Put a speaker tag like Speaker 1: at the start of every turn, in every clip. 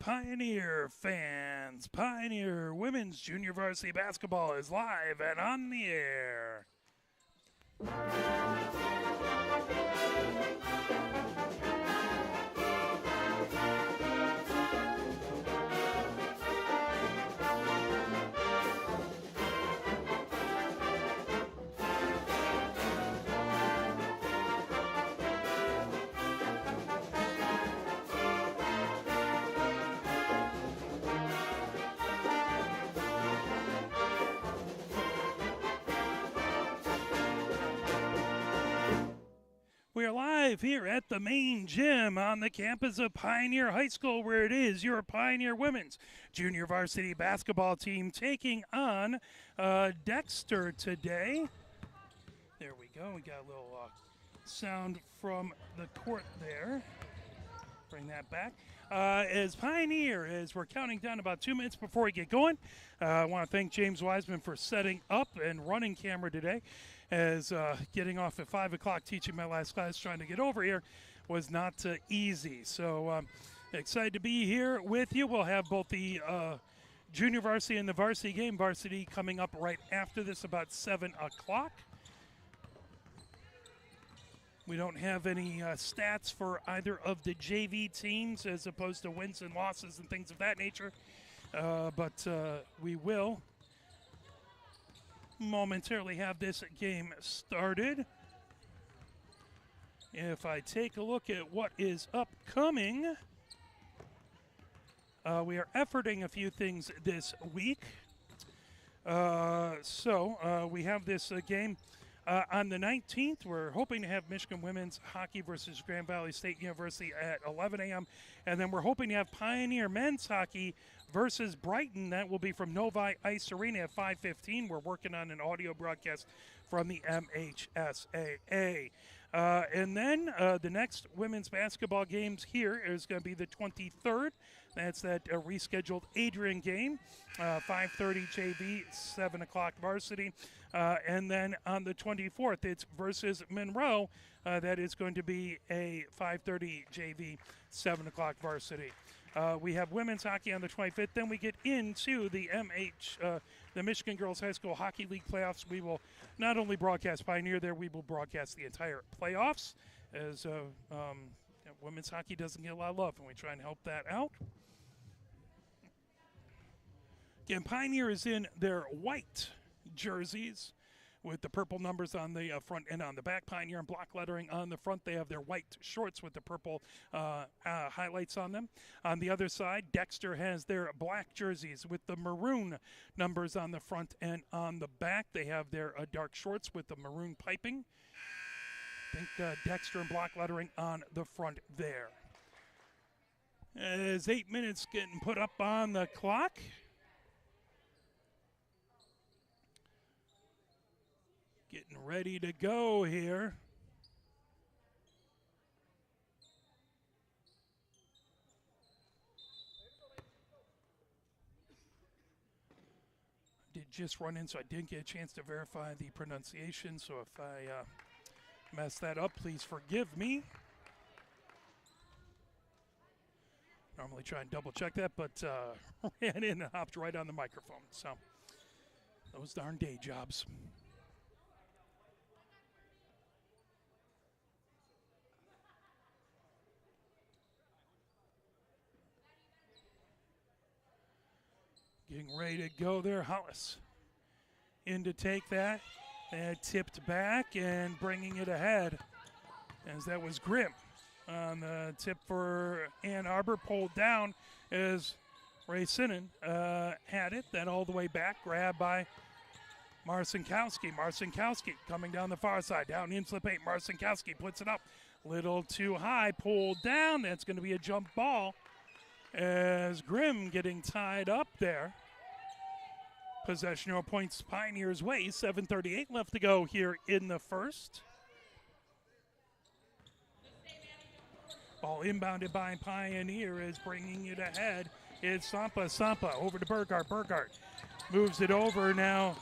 Speaker 1: Pioneer fans, Pioneer Women's Junior Varsity Basketball is live and on the air. We are live here at the main gym on the campus of Pioneer High School, where it is your Pioneer Women's Junior Varsity Basketball team taking on Dexter today. There we go. We got a little sound from the court there. Bring that back. As Pioneer, as we're counting down about 2 minutes before we get going, I want to thank James Wiseman for setting up and running camera today, as getting off at 5 o'clock teaching my last class, trying to get over here was not easy. So excited to be here with you. We'll have both the junior varsity and the varsity game. Varsity coming up right after this, about 7 o'clock. We don't have any stats for either of the JV teams as opposed to wins and losses and things of that nature. But we will momentarily have this game started. If I take a look at what is upcoming, we are efforting a few things this week. So we have this game on the 19th. We're hoping to have Michigan women's hockey versus Grand Valley State University at 11 a.m. And then we're hoping to have Pioneer men's hockey versus Brighton. That will be from Novi Ice Arena at 5:15. We're working on an audio broadcast from the MHSAA. And then the next women's basketball games here is going to be the 23rd. That's that rescheduled Adrian game, 5:30 JV, 7 o'clock varsity. And then on the 24th, it's versus Monroe. That is going to be a 5:30 JV, 7 o'clock varsity. We have women's hockey on the 25th. Then we get into the the Michigan Girls High School Hockey League playoffs. We will not only broadcast Pioneer there, we will broadcast the entire playoffs, as women's hockey doesn't get a lot of love, and we try and help that out. Again, Pioneer is in their white jerseys with the purple numbers on the front and on the back. Pioneer in block lettering on the front. They have their white shorts with the purple highlights on them. On the other side, Dexter has their black jerseys with the maroon numbers on the front and on the back. They have their dark shorts with the maroon piping. I think Dexter in block lettering on the front there. As 8 minutes getting put up on the clock. Getting ready to go here. Did just run in, so I didn't get a chance to verify the pronunciation. So if I mess that up, please forgive me. Normally try and double check that, but ran in and hopped right on the microphone. So those darn day jobs. Getting ready to go there. Hollis in to take that. And tipped back and bringing it ahead, as that was Grimm on the tip for Ann Arbor. Pulled down as Ray Sinnen had it. Then all the way back. Grabbed by Marcinkowski. Marcinkowski coming down the far side. Down into the paint. Marcinkowski puts it up. Little too high. Pulled down. That's going to be a jump ball, as Grimm getting tied up there. Possession or points Pioneers way. 7:38 left to go here in the first. Ball inbounded by Pioneer is bringing it ahead. It's Sampa. Sampa over to Burgart. Burgart moves it over now.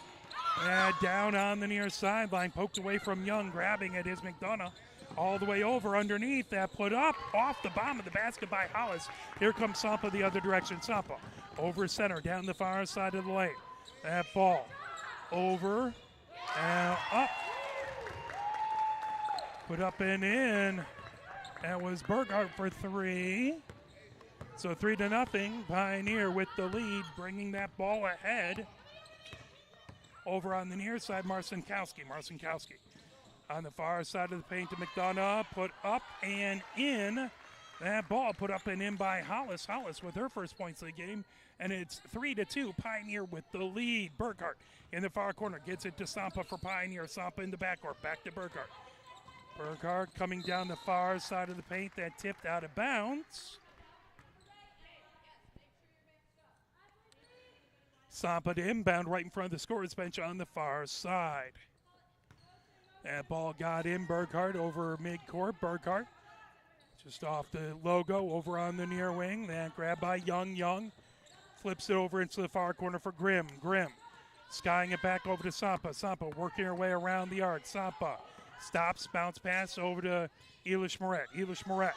Speaker 1: Down on the near sideline. Poked away from Young. Grabbing it is McDonough. all the way over underneath. That put up off the bottom of the basket by Hollis. Here comes Sampa the other direction. Sampa over center down the far side of the lane. That ball over and up. Put up and in. That was Burkhart for three. So 3-0. Pioneer with the lead, bringing that ball ahead. Over on the near side, Marcinkowski. Marcinkowski on the far side of the paint to McDonough. Put up and in. That ball put up and in by Hollis. Hollis with her first points of the game. And it's 3-2. Pioneer with the lead. Burkhart in the far corner gets it to Sampa for Pioneer. Sampa in the backcourt. Back to Burkhart. Burkhart coming down the far side of the paint. That tipped out of bounds. Sampa to inbound right in front of the scorer's bench on the far side. That ball got in. Burkhart over midcourt. Burkhart just off the logo over on the near wing. That grab by Young. Young flips it over into the far corner for Grimm. Grimm skying it back over to Sampa. Sampa working her way around the arc. Sampa stops, bounce pass over to Elish Moret. Elish Moret.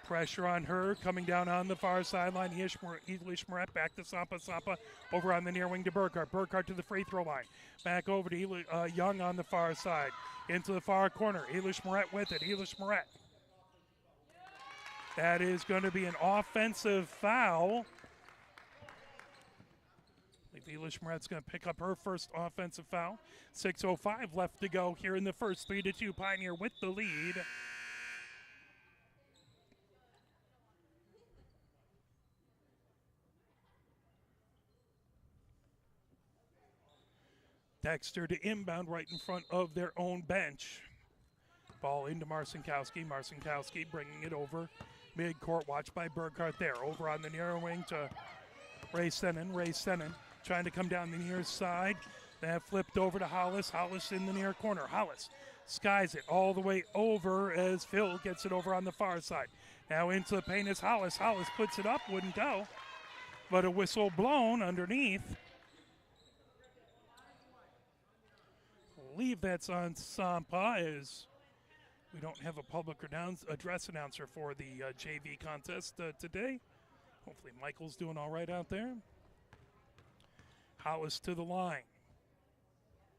Speaker 1: Pressure on her, coming down on the far sideline. Elish Moret back to Sampa. Sampa over on the near wing to Burkhart. Burkhart to the free throw line. Back over to Young on the far side. Into the far corner. Elish Moret with it. Elish Moret. That is going to be an offensive foul. I think Elish Moret's going to pick up her first offensive foul. 6:05 left to go here in the first. 3-2. Pioneer with the lead. Dexter to inbound right in front of their own bench. Ball into Marcinkowski. Marcinkowski bringing it over midcourt. Watched by Burkhart there. Over on the near wing to Ray Senin. Ray Senin trying to come down the near side. That flipped over to Hollis. Hollis in the near corner. Hollis skies it all the way over as Phil gets it over on the far side. Now into the paint is Hollis. Hollis puts it up. Wouldn't go. But a whistle blown underneath. I believe that's on Sampa, as we don't have a public address announcer for the JV contest today. Hopefully Michael's doing all right out there. Hollis to the line.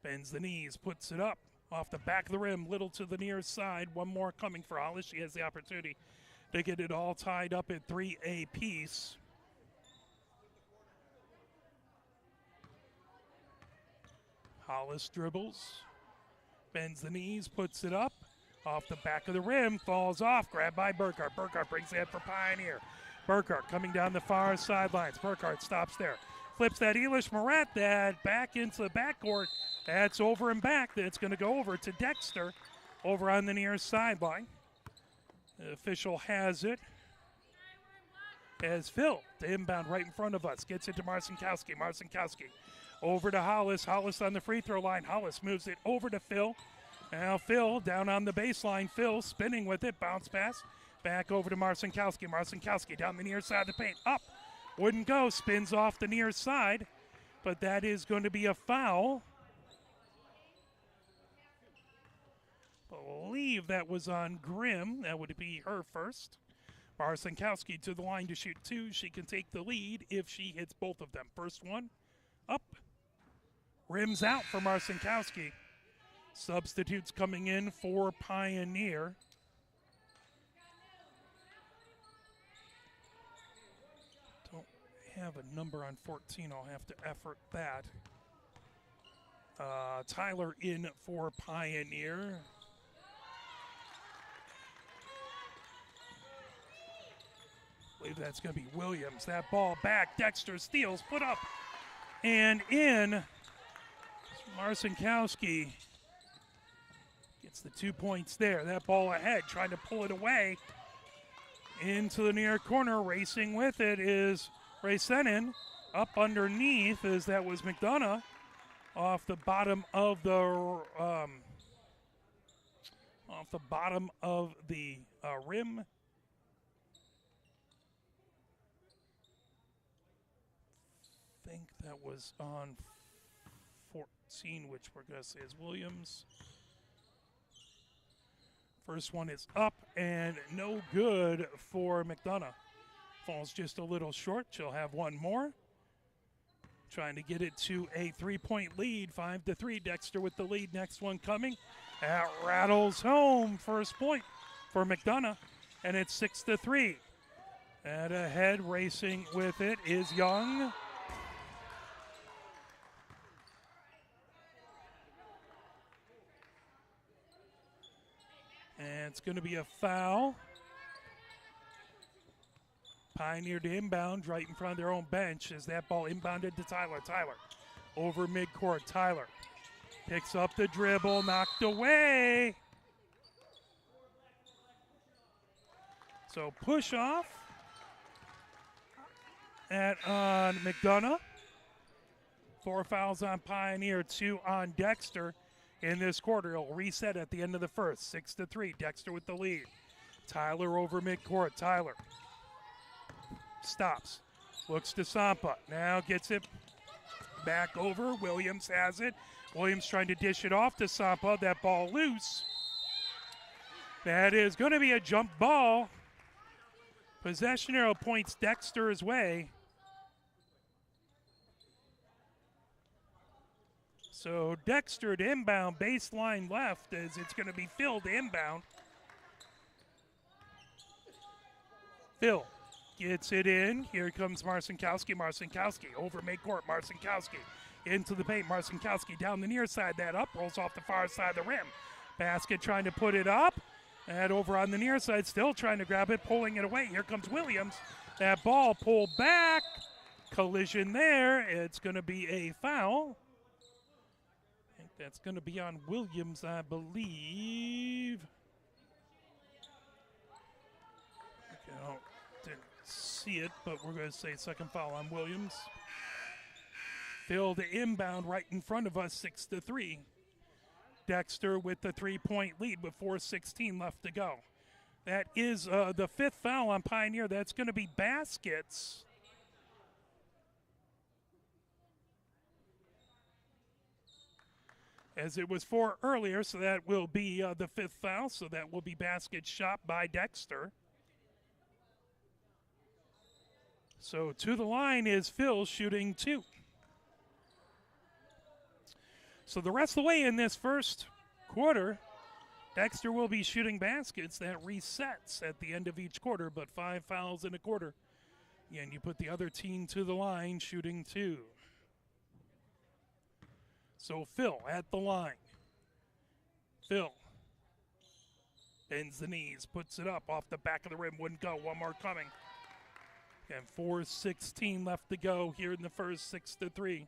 Speaker 1: Bends the knees, puts it up off the back of the rim, little to the near side. One more coming for Hollis. She has the opportunity to get it all tied up at 3 apiece. Hollis dribbles, bends the knees, puts it up, off the back of the rim, falls off, grabbed by Burkhart. Burkhart brings it in for Pioneer. Burkhart coming down the far sidelines. Burkhart stops there, flips that Elish Moret, that back into the backcourt. That's over and back. That's going to go over to Dexter over on the near sideline. The official has it as Phil to inbound right in front of us. Gets it to Marcinkowski. Marcinkowski over to Hollis. Hollis on the free throw line. Hollis moves it over to Phil. Now Phil down on the baseline. Phil spinning with it. Bounce pass. Back over to Marcinkowski. Marcinkowski down the near side of the paint. Up. Wouldn't go. Spins off the near side. But that is going to be a foul. I believe that was on Grimm. That would be her first. Marcinkowski to the line to shoot two. She can take the lead if she hits both of them. First one up. Rims out for Marcinkowski. Substitutes coming in for Pioneer. Don't have a number on 14. I'll have to effort that. Tyler in for Pioneer. I believe that's going to be Williams. That ball back. Dexter steals, put up and in. Marcinkowski gets the 2 points there. That ball ahead, trying to pull it away into the near corner. Racing with it is Ray Senin. Up underneath, as that was McDonough, off the bottom of the rim. I think that was on 14, which we're going to say is Williams. First one is up and no good for McDonough. Falls just a little short. She'll have one more. Trying to get it to a 3-point lead, 5-3. Dexter with the lead. Next one coming. That rattles home. First point for McDonough, and it's 6-3. And ahead, racing with it is Young. And it's going to be a foul. Pioneer to inbound right in front of their own bench as that ball inbounded to Tyler. Tyler over midcourt. Tyler picks up the dribble, knocked away. So push off on McDonough. 4 fouls on Pioneer, 2 on Dexter in this quarter. It'll reset at the end of the first. 6-3. Dexter with the lead. Tyler over midcourt. Tyler stops, looks to Sampa, now gets it back over. Williams has it. Williams trying to dish it off to Sampa. That ball loose. That is going to be a jump ball. Possession arrow points Dexter's way. So Dexter to inbound, baseline left, as it's going to be Phil to inbound. Phil gets it in. Here comes Marcinkowski. Marcinkowski over midcourt. Marcinkowski into the paint. Marcinkowski down the near side. That up rolls off the far side of the rim. Basket trying to put it up. And over on the near side, still trying to grab it, pulling it away. Here comes Williams. That ball pulled back. Collision there. It's going to be a foul. I think that's going to be on Williams, I believe. Okay, didn't see it, but we're going to say second foul on Williams. Phil to inbound right in front of us, 6-3. Dexter with the 3-point lead with 4:16 left to go. That is the 5th foul on Pioneer. That's going to be baskets. As it was 4 earlier, so that will be the 5th foul. So that will be basket shot by Dexter. So to the line is Phil shooting 2. So the rest of the way in this first quarter, Dexter will be shooting baskets. That resets at the end of each quarter, but 5 fouls in a quarter. And you put the other team to the line shooting 2. So Phil at the line. Phil bends the knees, puts it up off the back of the rim. Wouldn't go. One more coming. And 4:16 left to go here in the first, 6-3.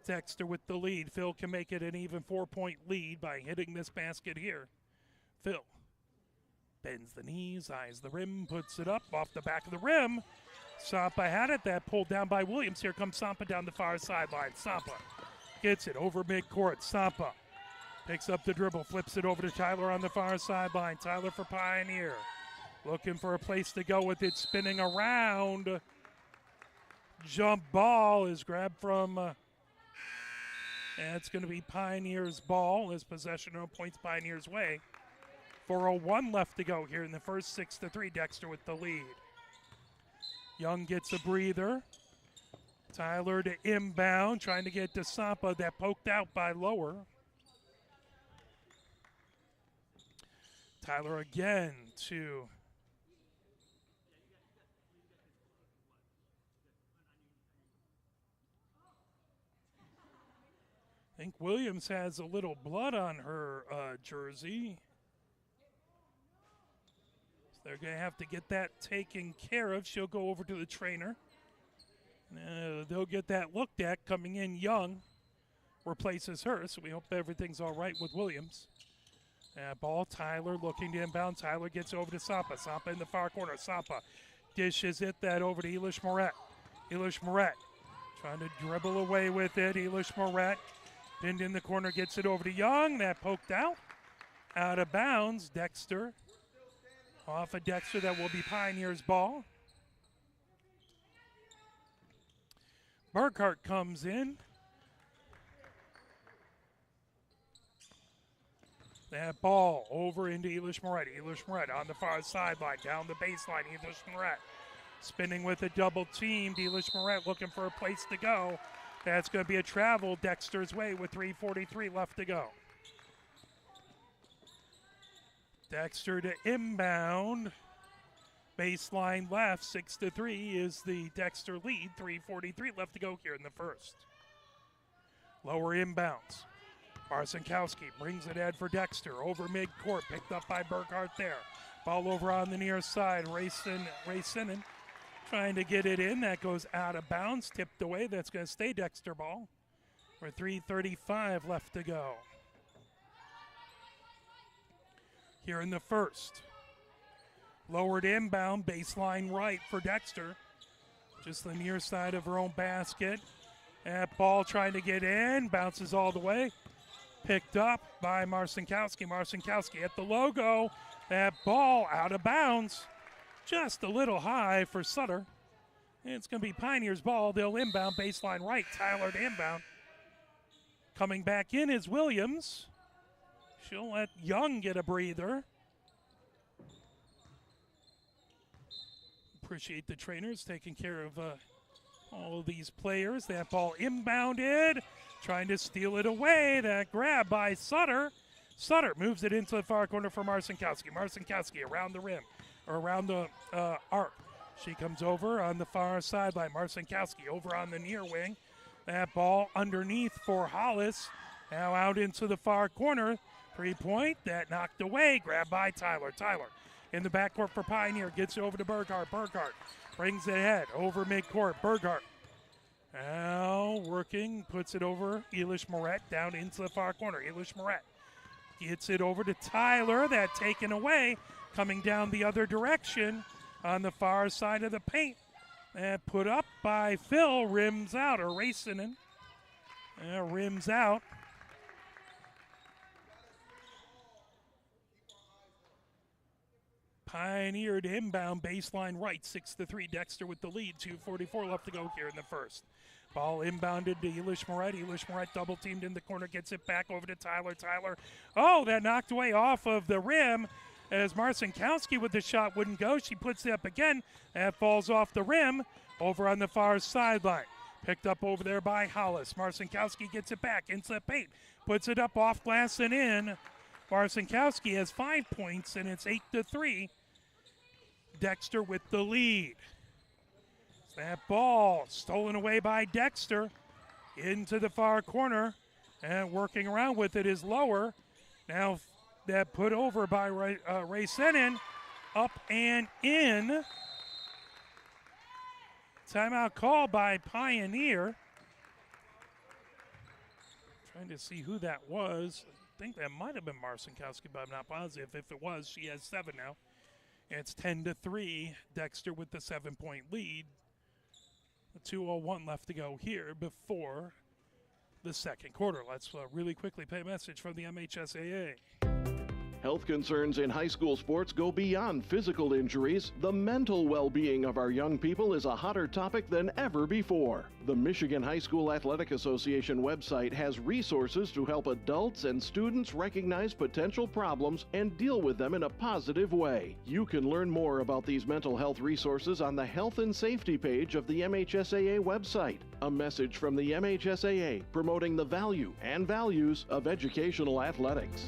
Speaker 1: Dexter with the lead. Phil can make it an even 4-point lead by hitting this basket here. Phil bends the knees, eyes the rim, puts it up off the back of the rim. Sampa had it. That pulled down by Williams. Here comes Sampa down the far sideline. Sampa gets it over midcourt. Sampa picks up the dribble, flips it over to Tyler on the far sideline. Tyler for Pioneer. Looking for a place to go with it, spinning around. Jump ball is grabbed from, and it's going to be Pioneer's ball as possession points Pioneer's way. 4:01 left to go here in the first, 6-3. Dexter with the lead. Young gets a breather. Tyler to inbound, trying to get to Sampa. That poked out by Lower. Tyler again to I think Williams has a little blood on her jersey. So they're going to have to get that taken care of. She'll go over to the trainer. They'll get that looked at. Coming in, Young replaces her, so we hope everything's all right with Williams. Ball, Tyler looking to inbound. Tyler gets over to Sampa. Sampa in the far corner. Sampa dishes it that over to Elish Moret. Elish Moret trying to dribble away with it. Elish Moret pinned in the corner, gets it over to Young. That poked out of bounds. Dexter off of Dexter. That will be Pioneer's ball. Burkhart comes in. That ball over into Elish Moret. Elish Moret on the far sideline, down the baseline. Elish Moret spinning with a double team. Elish Moret looking for a place to go. That's going to be a travel Dexter's way with 3:43 left to go. Dexter to inbound. Baseline left, 6-3 is the Dexter lead. 3:43 left to go here in the first. Lower inbounds. Marcinkowski brings it in for Dexter over midcourt, picked up by Burkhart there. Ball over on the near side. Racinen trying to get it in. That goes out of bounds, tipped away. That's going to stay Dexter ball. For 3:35 left to go. Here in the first. Lowered inbound, baseline right for Dexter. Just the near side of her own basket. That ball trying to get in, bounces all the way. Picked up by Marcinkowski. Marcinkowski at the logo. That ball out of bounds. Just a little high for Sutter. And it's going to be Pioneers' ball. They'll inbound, baseline right. Tyler to inbound. Coming back in is Williams. She'll let Young get a breather. Appreciate the trainers taking care of all of these players. That ball inbounded, trying to steal it away. That grab by Sutter. Sutter moves it into the far corner for Marcinkowski. Marcinkowski around the rim, or around the arc. She comes over on the far sideline. Marcinkowski over on the near wing. That ball underneath for Hollis. Now out into the far corner. 3-point, that knocked away. Grab by Tyler. Tyler in the backcourt for Pioneer. Gets it over to Burkhart. Burkhart brings it ahead over midcourt. Burkhart now working, puts it over Elish Moret down into the far corner. Elish Moret gets it over to Tyler. That taken away. Coming down the other direction on the far side of the paint. And put up by Phil. Rims out, or Racinen. Rims out. Pioneer to inbound, baseline right, 6-3. Dexter with the lead, 2:44 left to go here in the first. Ball inbounded to Elish Moret. Elish Moret double teamed in the corner, gets it back over to Tyler. Tyler, oh, that knocked away off of the rim as Marcinkowski with the shot wouldn't go. She puts it up again. That falls off the rim over on the far sideline. Picked up over there by Hollis. Marcinkowski gets it back into the paint, puts it up off glass and in. Marcinkowski has 5 points, and it's 8-3. Dexter with the lead. That ball stolen away by Dexter into the far corner, and working around with it is Lower. Now that put over by Racinen, up and in. Timeout call by Pioneer. Trying to see who that was. I think that might have been Marcinkowski, but I'm not positive. If it was, she has 7 now. It's 10-3. Dexter with the 7-point lead. 2:01 left to go here before the second quarter. Let's really quickly play a message from the MHSAA.
Speaker 2: Health concerns in high school sports go beyond physical injuries. The mental well-being of our young people is a hotter topic than ever before. The Michigan High School Athletic Association website has resources to help adults and students recognize potential problems and deal with them in a positive way. You can learn more about these mental health resources on the Health and Safety page of the MHSAA website. A message from the MHSAA promoting the value and values of educational athletics.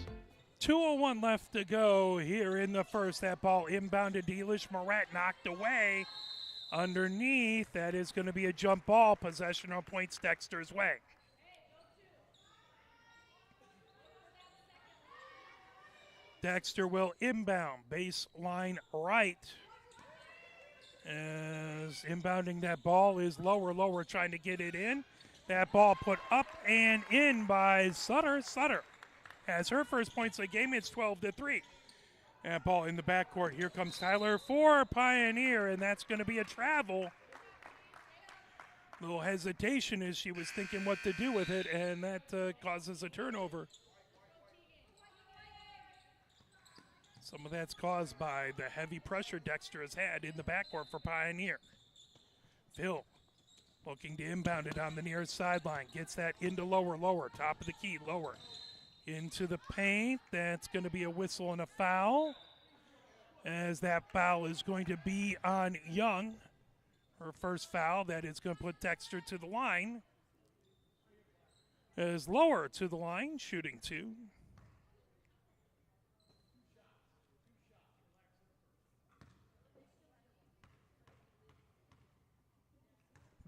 Speaker 1: 2:01 left to go here in the first. That ball inbounded to Elish Moret, knocked away underneath. That is going to be a jump ball. Possession on points Dexter's way. Dexter will inbound, baseline right. As inbounding that ball is Lower trying to get it in. That ball put up and in by Sutter. Sutter has her first points of the game. It's 12-3. And ball in the backcourt. Here comes Tyler for Pioneer, and that's going to be a travel. Little hesitation as she was thinking what to do with it, and that causes a turnover. Some of that's caused by the heavy pressure Dexter has had in the backcourt for Pioneer. Phil looking to inbound it on the near sideline. Gets that into Lower. Top of the key, Lower. Into the paint. That's going to be a whistle and a foul, as that foul is going to be on Young. Her first foul. That is going to put Dexter to the line. As Lower to the line, shooting 2.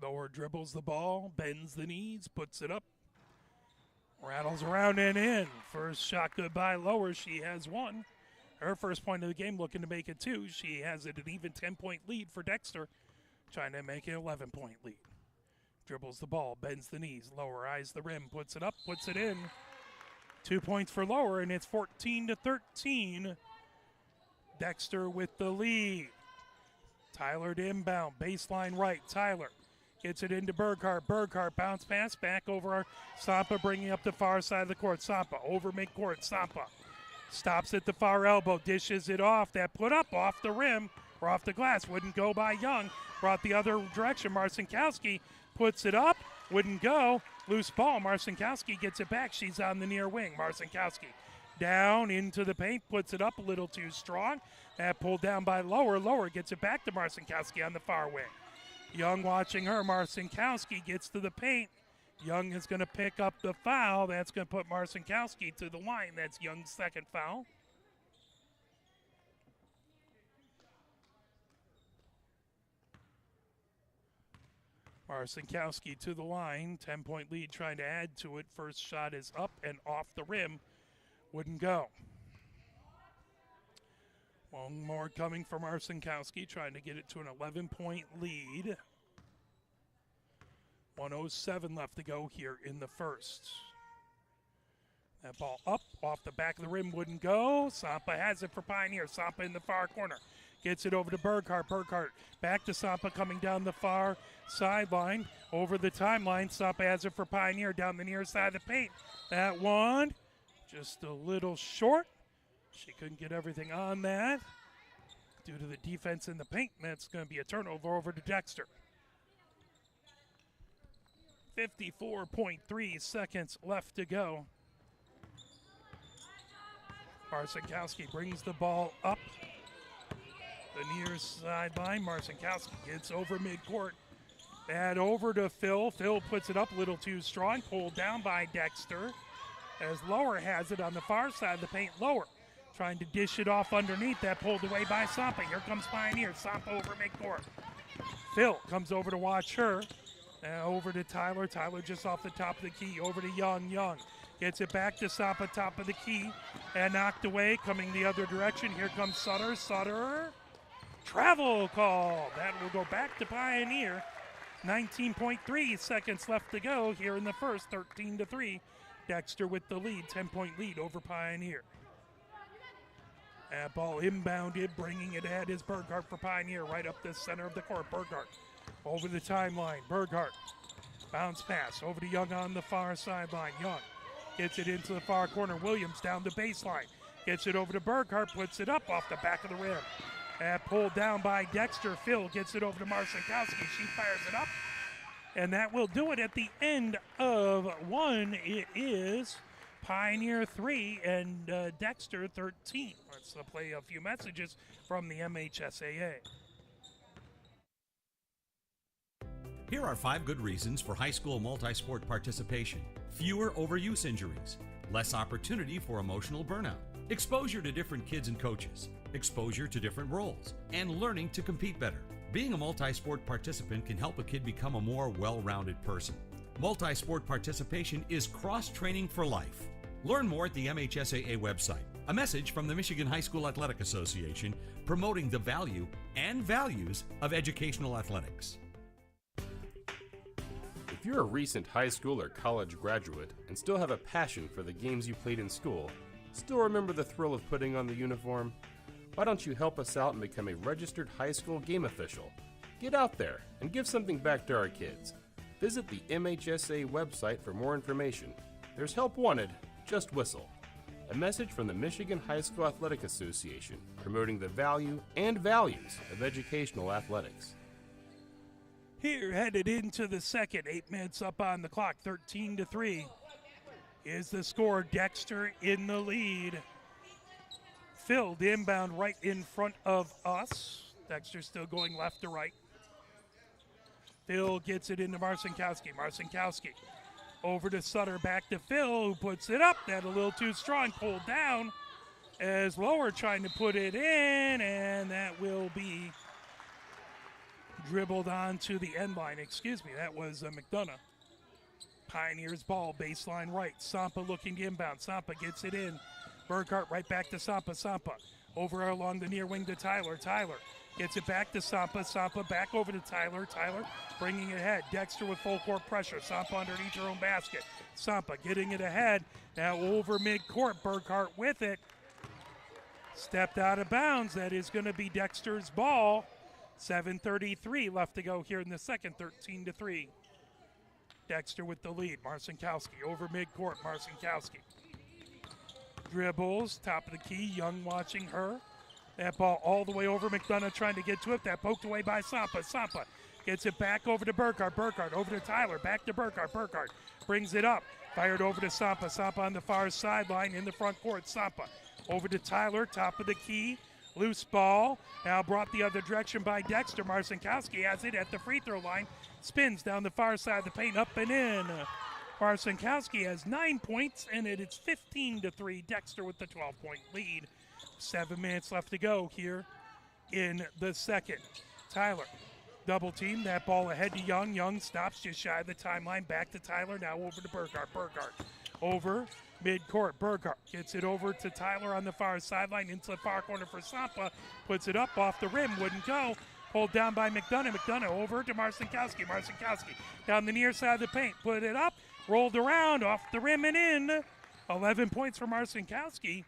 Speaker 1: Lower dribbles the ball, bends the knees, puts it up, rattles around and in. First shot good by Lower. She has 1. Her first point of the game, looking to make it 2. She has it an even 10-point lead for Dexter, trying to make it an 11-point lead. Dribbles the ball, bends the knees, Lower eyes the rim, puts it up, puts it in. 2 points for Lower, and it's 14-13. Dexter with the lead. Tyler to inbound, baseline right. Tyler gets it into Burghardt. Burghardt bounce pass back over Sampa, bringing up the far side of the court. Sampa over midcourt. Sampa stops at the far elbow, dishes it off. That put up off the rim or off the glass. Wouldn't go by Young. Brought the other direction. Marcinkowski puts it up. Wouldn't go. Loose ball. Marcinkowski gets it back. She's on the near wing. Marcinkowski down into the paint. Puts it up a little too strong. That pulled down by Lower. Lower gets it back to Marcinkowski on the far wing. Young watching her. Marcinkowski gets to the paint. Young is going to pick up the foul. That's going to put Marcinkowski to the line. That's Young's second foul. Marcinkowski to the line. 10-point lead, trying to add to it. First shot is up and off the rim. Wouldn't go. One more coming from Marcinkowski, trying to get it to an 11-point lead. 1:07 left to go here in the first. That ball up, off the back of the rim, wouldn't go. Sampa has it for Pioneer. Sampa in the far corner. Gets it over to Burghardt. Burghardt back to Sampa, coming down the far sideline. Over the timeline, Sampa has it for Pioneer down the near side of the paint. That one just a little short. She couldn't get everything on that due to the defense in the paint, and that's going to be a turnover over to Dexter. 54.3 seconds left to go. Marcinkowski brings the ball up the near sideline. Marcinkowski gets over midcourt. That over to Phil. Phil puts it up a little too strong. Pulled down by Dexter. As Lower has it on the far side of the paint. Lower trying to dish it off underneath. That pulled away by Sampa. Here comes Pioneer. Sampa over midcourt. Phil comes over to watch her. Over to Tyler. Tyler just off the top of the key. Over to Young. Young gets it back to Sampa, top of the key. And knocked away. Coming the other direction. Here comes Sutter. Sutter. Travel call. That will go back to Pioneer. 19.3 seconds left to go here in the first. 13-3. Dexter with the lead. 10-point lead over Pioneer. That ball inbounded, bringing it ahead is Burghardt for Pioneer, right up the center of the court. Burghardt over the timeline. Burghardt bounce pass over to Young on the far sideline. Young gets it into the far corner. Williams down the baseline. Gets it over to Burghardt, puts it up off the back of the rim. And pulled down by Dexter. Phil gets it over to Marcinkowski. She fires it up. And that will do it at the end of one. It is Pioneer 3 and Dexter 13. Let's play a few messages from the MHSAA.
Speaker 3: Here are 5 good reasons for high school multi-sport participation. Fewer overuse injuries, less opportunity for emotional burnout, exposure to different kids and coaches, exposure to different roles, and learning to compete better. Being a multi-sport participant can help a kid become a more well-rounded person. Multi-sport participation is cross-training for life. Learn more at the MHSAA website. A message from the Michigan High School Athletic Association promoting the value and values of educational athletics.
Speaker 4: If you're a recent high school or college graduate and still have a passion for the games you played in school, still remember the thrill of putting on the uniform, why don't you help us out and become a registered high school game official? Get out there and give something back to our kids. Visit the MHSA website for more information. There's help wanted, just whistle. A message from the Michigan High School Athletic Association promoting the value and values of educational athletics.
Speaker 1: Here, headed into the second, 8 minutes up on the clock, 13-3. is the score. Dexter in the lead. Phil, the inbound right in front of us. Dexter still going left to right. Phil gets it into Marcinkowski. Marcinkowski over to Sutter, back to Phil, who puts it up. That a little too strong, pulled down as Lower trying to put it in, and that will be dribbled onto the end line. Excuse me, that was McDonough. Pioneers ball, baseline right. Sampa looking to inbound. Sampa gets it in. Burkhart right back to Sampa. Sampa over along the near wing to Tyler. Tyler gets it back to Sampa. Sampa back over to Tyler. Tyler bringing it ahead. Dexter with full court pressure. Sampa underneath her own basket. Sampa getting it ahead. Now over midcourt. Burkhart with it. Stepped out of bounds. That is going to be Dexter's ball. 7:33 left to go here in the second. 13-3. Dexter with the lead. Marcinkowski over midcourt. Marcinkowski dribbles, top of the key. Young watching her. That ball all the way over. McDonough trying to get to it. That poked away by Sampa. Sampa gets it back over to Burkhart. Burkhart over to Tyler. Back to Burkhart. Burkhart brings it up. Fired over to Sampa. Sampa on the far sideline in the front court. Sampa over to Tyler. Top of the key. Loose ball. Now brought the other direction by Dexter. Marcinkowski has it at the free throw line. Spins down the far side of the paint. Up and in. Marcinkowski has 9 points, and it is 15-3. Dexter with the 12-point lead. 7 minutes left to go here in the second. Tyler, double team. That ball ahead to Young. Young stops just shy of the timeline. Back to Tyler. Now over to Burkhart. Burkhart over midcourt. Burkhart gets it over to Tyler on the far sideline. Into the far corner for Sampa. Puts it up off the rim. Wouldn't go. Pulled down by McDonough. McDonough over to Marcinkowski. Marcinkowski down the near side of the paint. Put it up. Rolled around off the rim and in. 11 points for Marcinkowski.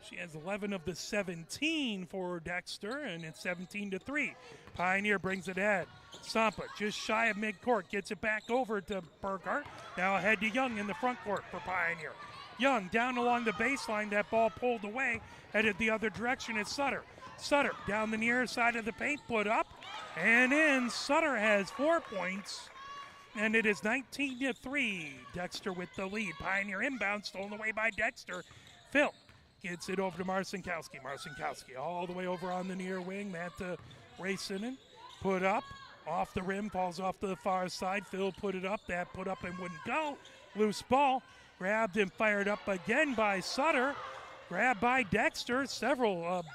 Speaker 1: She has 11 of the 17 for Dexter, and it's 17-3. Pioneer brings it ahead. Sampa just shy of midcourt. Gets it back over to Burkhart. Now ahead to Young in the front court for Pioneer. Young down along the baseline. That ball pulled away. Headed the other direction is Sutter. Sutter down the near side of the paint. Put up and in. Sutter has 4 points. And it is 19-3. Dexter with the lead. Pioneer inbound, stolen away by Dexter. Phil gets it over to Marcinkowski. Marcinkowski all the way over on the near wing. That to Racinen. Put up. Off the rim. Falls off to the far side. Phil put it up. That put up and wouldn't go. Loose ball. Grabbed and fired up again by Sutter. Grabbed by Dexter. Several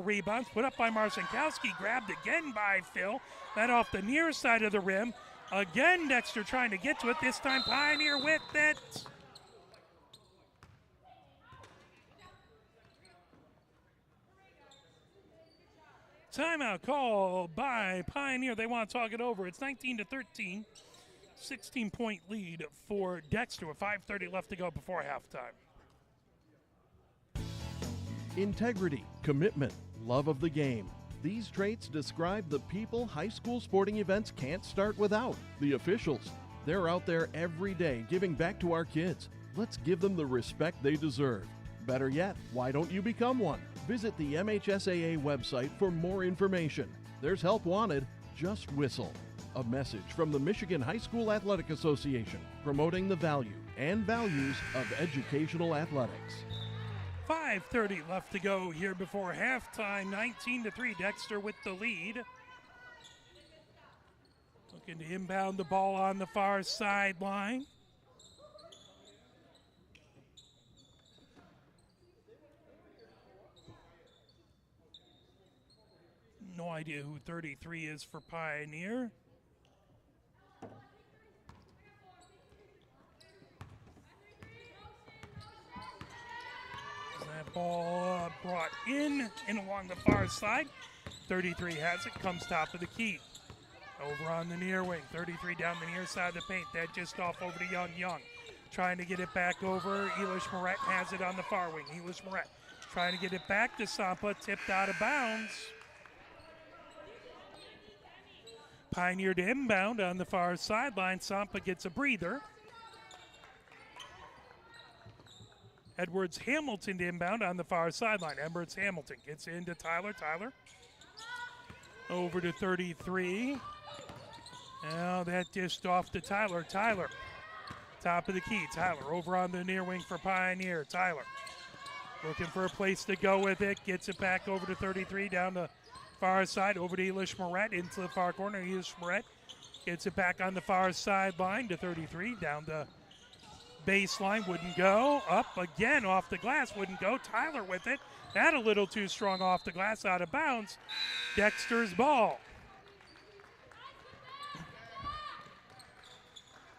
Speaker 1: rebounds. Put up by Marcinkowski. Grabbed again by Phil. That off the near side of the rim. Again, Dexter trying to get to it. This time, Pioneer with it. Timeout call by Pioneer. They want to talk it over. It's 19-13. 16-point lead for Dexter with 5:30 left to go before halftime.
Speaker 2: Integrity, commitment, love of the game. These traits describe the people high school sporting events can't start without. The officials. They're out there every day giving back to our kids. Let's give them the respect they deserve. Better yet, why don't you become one? Visit the MHSAA website for more information. There's help wanted. Just whistle. A message from the Michigan High School Athletic Association, promoting the value and values of educational athletics.
Speaker 1: 5:30 left to go here before halftime. 19-3. Dexter with the lead. Looking to inbound the ball on the far sideline. No idea who 33 is for Pioneer. That ball brought in along the far side. 33 has it, comes top of the key. Over on the near wing, 33 down the near side of the paint. That just off over to Young. Young trying to get it back over. Elish Moret has it on the far wing. Elish Moret trying to get it back to Sampa, tipped out of bounds. Pioneer to inbound on the far sideline. Sampa gets a breather. Edwards-Hamilton to inbound on the far sideline. Edwards-Hamilton gets into Tyler. Tyler over to 33. Now that just off to Tyler. Tyler Top of the key, Tyler over on the near wing for Pioneer. Tyler looking for a place to go with it. Gets it back over to 33, down the far side, over to Elish Moret into the far corner. Elish Moret gets it back on the far sideline to 33, down the baseline, wouldn't go. Up again off the glass, wouldn't go. Tyler with it. That a little too strong off the glass, out of bounds. Dexter's ball.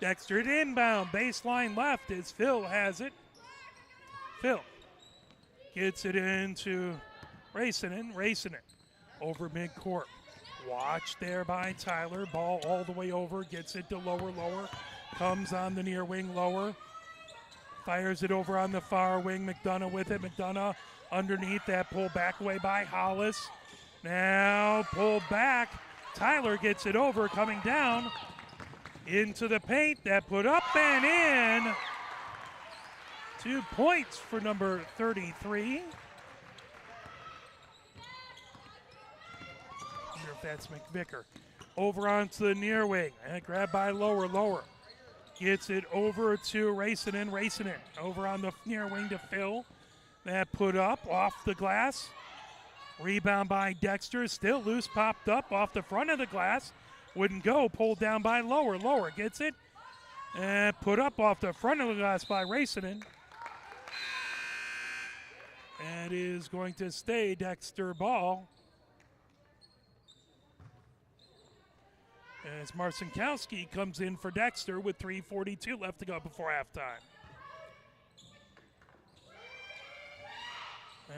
Speaker 1: Dexter at inbound, baseline left as Phil has it. Phil gets it into Racinen. Racinen over midcourt. Watch there by Tyler. Ball all the way over, gets it to lower. Comes on the near wing, lower. Fires it over on the far wing. McDonough with it. McDonough underneath, that pull back away by Hollis. Now pulled back. Tyler gets it over, coming down into the paint. That put up and in. 2 points for number 33. I wonder if that's McVicker. Over onto the near wing. And grab by lower. Gets it over to Racinen. Racinen over on the near wing to Phil. That put up off the glass. Rebound by Dexter. Still loose, popped up off the front of the glass. Wouldn't go. Pulled down by lower. Lower gets it. And put up off the front of the glass by Racinen. And is going to stay Dexter ball. As Marcinkowski comes in for Dexter with 3:42 left to go before halftime.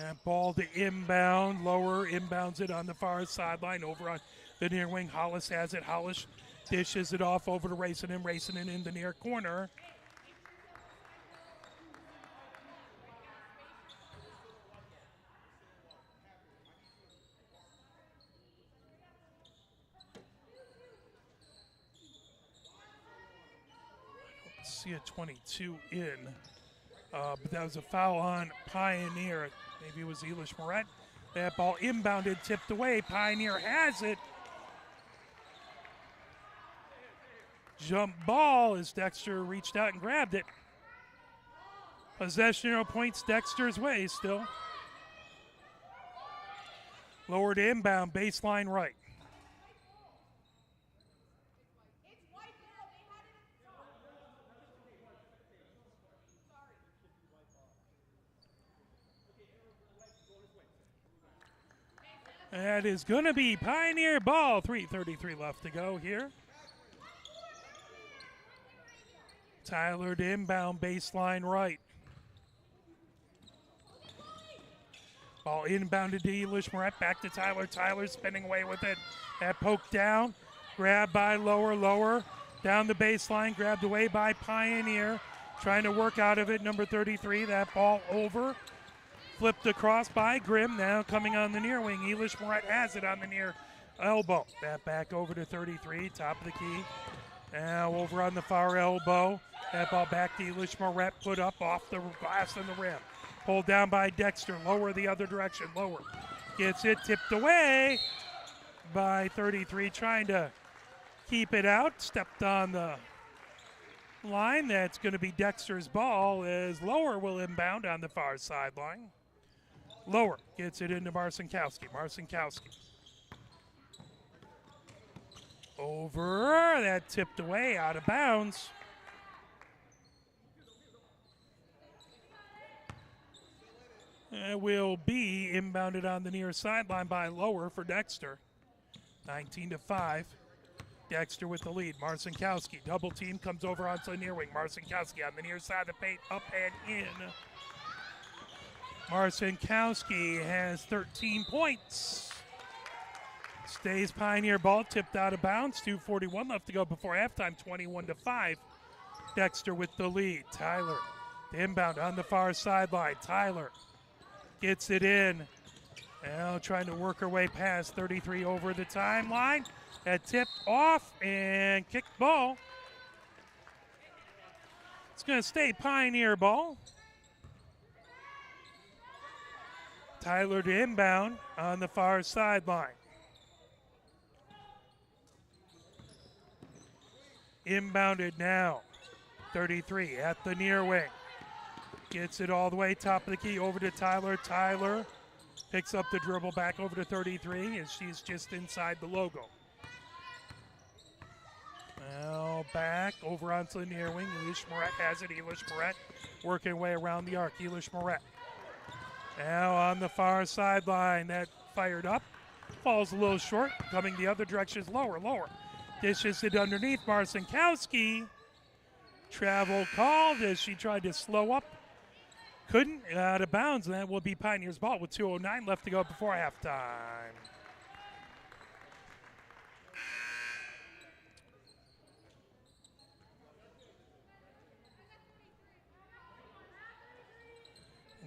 Speaker 1: And ball to inbound, lower, inbounds it on the far sideline over on the near wing. Hollis has it. Hollis dishes it off over to Racinen. Racinen in the near corner. See a 22 in, but that was a foul on Pioneer. Maybe it was Elish Moret. That ball inbounded, tipped away. Pioneer has it. Jump ball as Dexter reached out and grabbed it. Possession arrow points Dexter's way still. Lower to inbound, baseline right. That is going to be Pioneer ball. 3:33 left to go here. Tyler to inbound, baseline right. Ball inbounded to Elish Moret, back to Tyler. Tyler spinning away with it. That poke down, grabbed by lower. Down the baseline, grabbed away by Pioneer. Trying to work out of it, number 33. That ball over. Flipped across by Grimm, now coming on the near wing. Elish Moret has it on the near elbow. That back over to 33, top of the key. Now over on the far elbow. That ball back to Elish Moret, put up off the glass and the rim. Pulled down by Dexter, lower the other direction, lower. Gets it tipped away by 33, trying to keep it out. Stepped on the line. That's going to be Dexter's ball as Lower will inbound on the far sideline. Lower gets it into Marcinkowski. Marcinkowski over. That tipped away, out of bounds. It will be inbounded on the near sideline by Lower for Dexter. 19-5. Dexter with the lead. Marcinkowski, double team, comes over onto the near wing. Marcinkowski on the near side of the paint, up and in. Marcinkowski has 13 points. Stays Pioneer ball, tipped out of bounds. 2:41 left to go before halftime, 21-5. Dexter with the lead. Tyler, the inbound on the far sideline. Tyler gets it in. Now trying to work her way past 33 over the timeline. That tipped off and kicked ball. It's going to stay Pioneer ball. Tyler to inbound on the far sideline. Inbounded now 33 at the near wing. Gets it all the way top of the key over to Tyler. Tyler picks up the dribble back over to 33 as she's just inside the logo. Now back over onto the near wing. Elish Moret has it. Elish Moret working way around the arc. Elish Moret. Now on the far sideline. That fired up. Falls a little short. Coming the other direction is lower. Dishes it underneath. Marcinkowski. Travel called as she tried to slow up. Couldn't. Out of bounds. And that will be Pioneers ball with 2:09 left to go before halftime.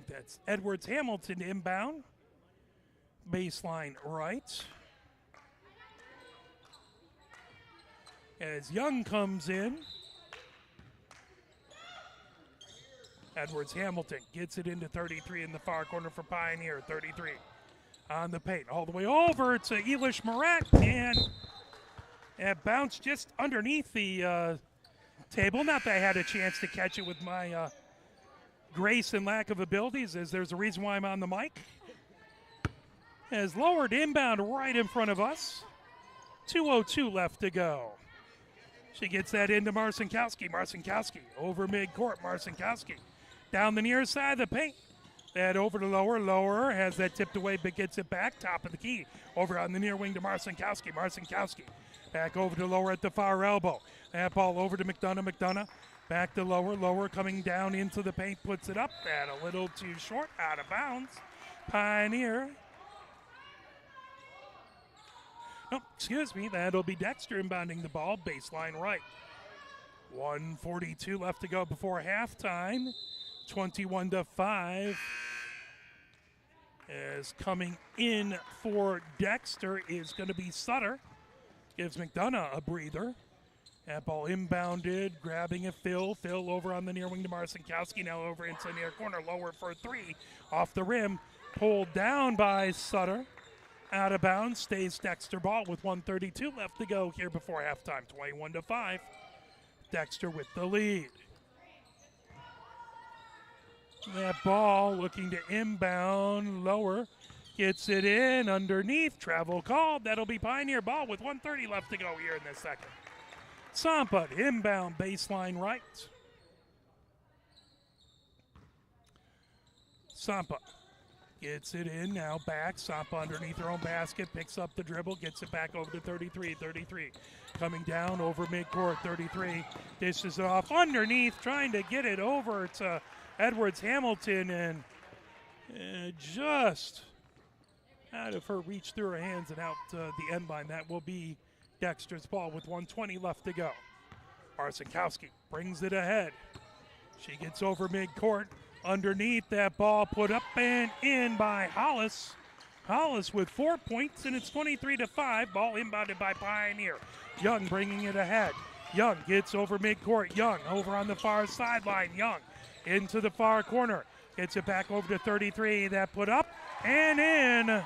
Speaker 1: That's Edwards Hamilton inbound. Baseline right. As Young comes in. Edwards Hamilton gets it into 33 in the far corner for Pioneer. 33 on the paint. All the way over to Elish Moret. And it bounced just underneath the table. Not that I had a chance to catch it with my grace and lack of abilities, as there's a reason why I'm on the mic. Has lowered inbound right in front of us. 2:02 left to go. She gets that into Marcinkowski. Marcinkowski over midcourt. Marcinkowski down the near side of the paint. That over to Lower. Lower has that tipped away but gets it back. Top of the key. Over on the near wing to Marcinkowski. Marcinkowski back over to Lower at the far elbow. That ball over to McDonough. McDonough back to Lower. Lower coming down into the paint. Puts it up. That a little too short. Out of bounds. Pioneer. Oh, excuse me. That'll be Dexter inbounding the ball. Baseline right. 1:42 left to go before halftime. 21-5. As coming in for Dexter is going to be Sutter. Gives McDonough a breather. That ball inbounded, grabbing it, Phil. Phil over on the near wing to Marcinkowski. Now over into the near corner. Lower for three. Off the rim. Pulled down by Sutter. Out of bounds. Stays Dexter ball with 1:32 left to go here before halftime. 21-5. Dexter with the lead. That ball looking to inbound. Lower. Gets it in underneath. Travel called. That'll be Pioneer ball with 1:30 left to go here in this second. Sampa inbound baseline right. Sampa gets it in now back. Sampa underneath her own basket. Picks up the dribble. Gets it back over to 33. 33 coming down over midcourt. 33 dishes it off underneath. Trying to get it over to Edwards Hamilton and just out of her reach through her hands and out to the end line. That will be Dexter's ball with 1:20 left to go. Marcinkowski brings it ahead. She gets over midcourt. Underneath, that ball put up and in by Hollis. Hollis with 4 points, and it's 23-5. Ball inbounded by Pioneer. Young bringing it ahead. Young gets over midcourt. Young over on the far sideline. Young into the far corner. Gets it back over to 33. That put up and in.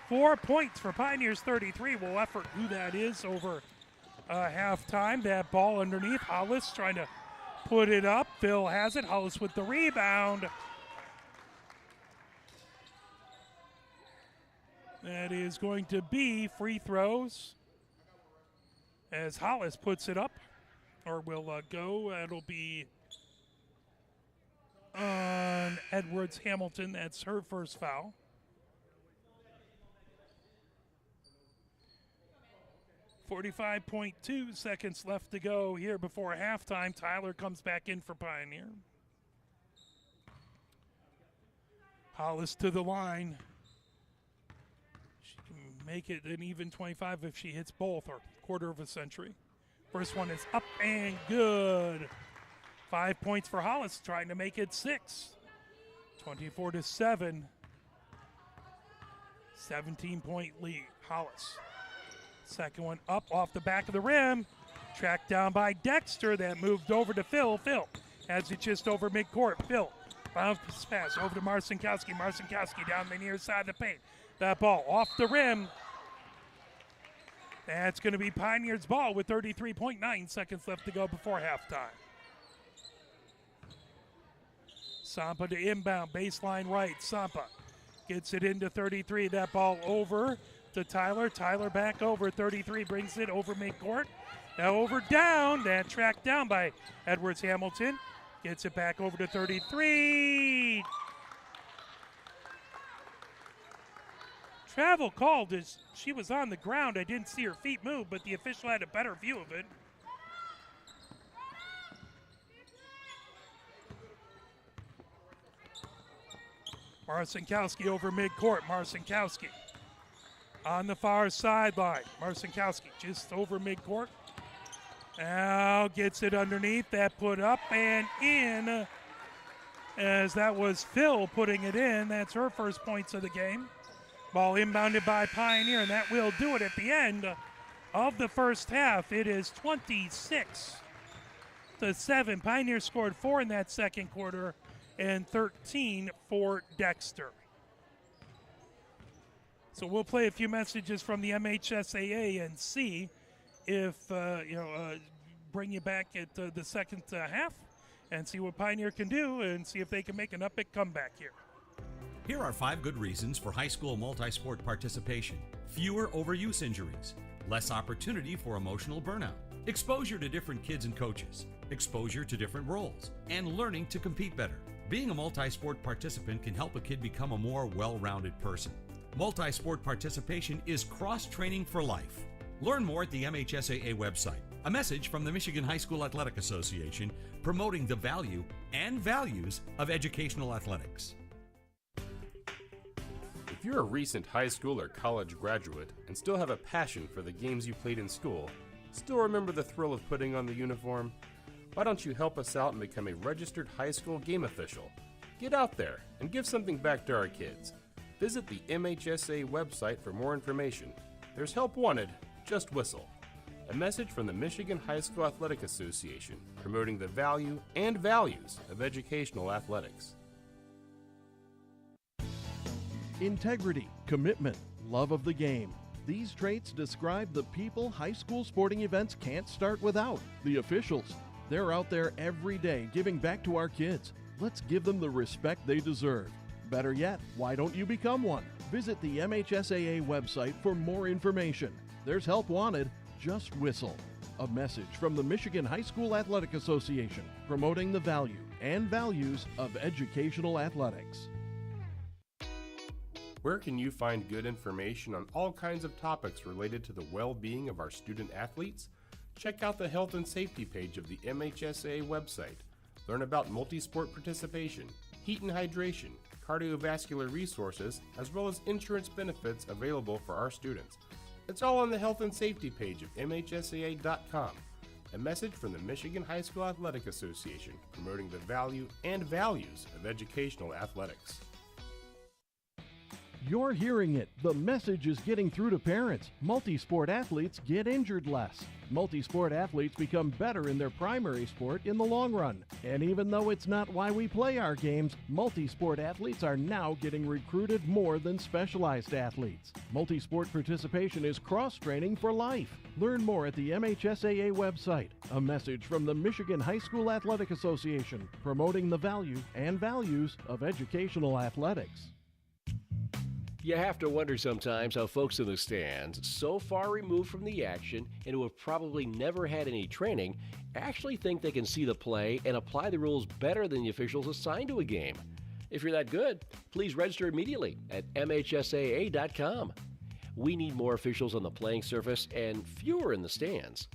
Speaker 1: 4 points for Pioneers. 33. We'll effort who that is over halftime. That ball underneath. Hollis trying to put it up. Phil has it. Hollis with the rebound. That is going to be free throws as Hollis puts it up, or will go. That'll be on Edwards Hamilton. That's her first foul. .2 seconds left to go here before halftime. Tyler comes back in for Pioneer. Hollis to the line. She can make it an even 25 if she hits both, or quarter of a century. First one is up and good. 5 points for Hollis, trying to make it 6. 24-7. 17-point lead, Hollis. Second one up off the back of the rim. Tracked down by Dexter. That moved over to Phil. Phil has it just over midcourt. Phil bounce pass over to Marcinkowski. Marcinkowski down the near side of the paint. That ball off the rim. That's going to be Pioneers' ball with 33.9 seconds left to go before halftime. Sampa to inbound, baseline right. Sampa gets it into 33. That ball over to Tyler. Tyler back over 33, brings it over midcourt. Now over down, that tracked down by Edwards Hamilton. Gets it back over to 33. Travel called as she was on the ground. I didn't see her feet move, but the official had a better view of it. Marcinkowski over midcourt. Marcinkowski on the far sideline. Marcinkowski just over midcourt. Now gets it underneath. That put up and in, as that was Phil putting it in. That's her first points of the game. Ball inbounded by Pioneer, and that will do it at the end of the first half. It is 26-7. Pioneer scored 4 in that second quarter and 13 for Dexter. So we'll play a few messages from the MHSAA and see if, bring you back at the second half and see what Pioneer can do and see if they can make an epic comeback here.
Speaker 3: Here are 5 good reasons for high school multi-sport participation. Fewer overuse injuries, less opportunity for emotional burnout, exposure to different kids and coaches, exposure to different roles, and learning to compete better. Being a multi-sport participant can help a kid become a more well-rounded person. Multi-sport participation is cross-training for life. Learn more at the MHSAA website. A message from the Michigan High School Athletic Association promoting the value and values of educational athletics.
Speaker 4: If you're a recent high school or college graduate and still have a passion for the games you played in school, still remember the thrill of putting on the uniform, why don't you help us out and become a registered high school game official? Get out there and give something back to our kids. Visit the MHSA website for more information. There's help wanted, just whistle. A message from the Michigan High School Athletic Association, promoting the value and values of educational athletics.
Speaker 2: Integrity, commitment, love of the game. These traits describe the people high school sporting events can't start without. The officials. They're out there every day giving back to our kids. Let's give them the respect they deserve. Better yet, why don't you become one? Visit the MHSAA website for more information. There's help wanted, just whistle. A message from the Michigan High School Athletic Association, promoting the value and values of educational athletics.
Speaker 4: Where can you find good information on all kinds of topics related to the well-being of our student athletes? Check out the health and safety page of the MHSAA website. Learn about multi-sport participation, heat and hydration, cardiovascular resources, as well as insurance benefits available for our students. It's all on the health and safety page of MHSAA.com. A message from the Michigan High School Athletic Association, promoting the value and values of educational athletics.
Speaker 2: You're hearing it. The message is getting through to parents. Multi-sport athletes get injured less. Multi-sport athletes become better in their primary sport in the long run. And even though it's not why we play our games, multi-sport athletes are now getting recruited more than specialized athletes. Multi-sport participation is cross-training for life. Learn more at the MHSAA website. A message from the Michigan High School Athletic Association, promoting the value and values of educational athletics.
Speaker 5: You have to wonder sometimes how folks in the stands, so far removed from the action and who have probably never had any training, actually think they can see the play and apply the rules better than the officials assigned to a game. If you're that good, please register immediately at MHSAA.com. We need more officials on the playing surface and fewer in the stands.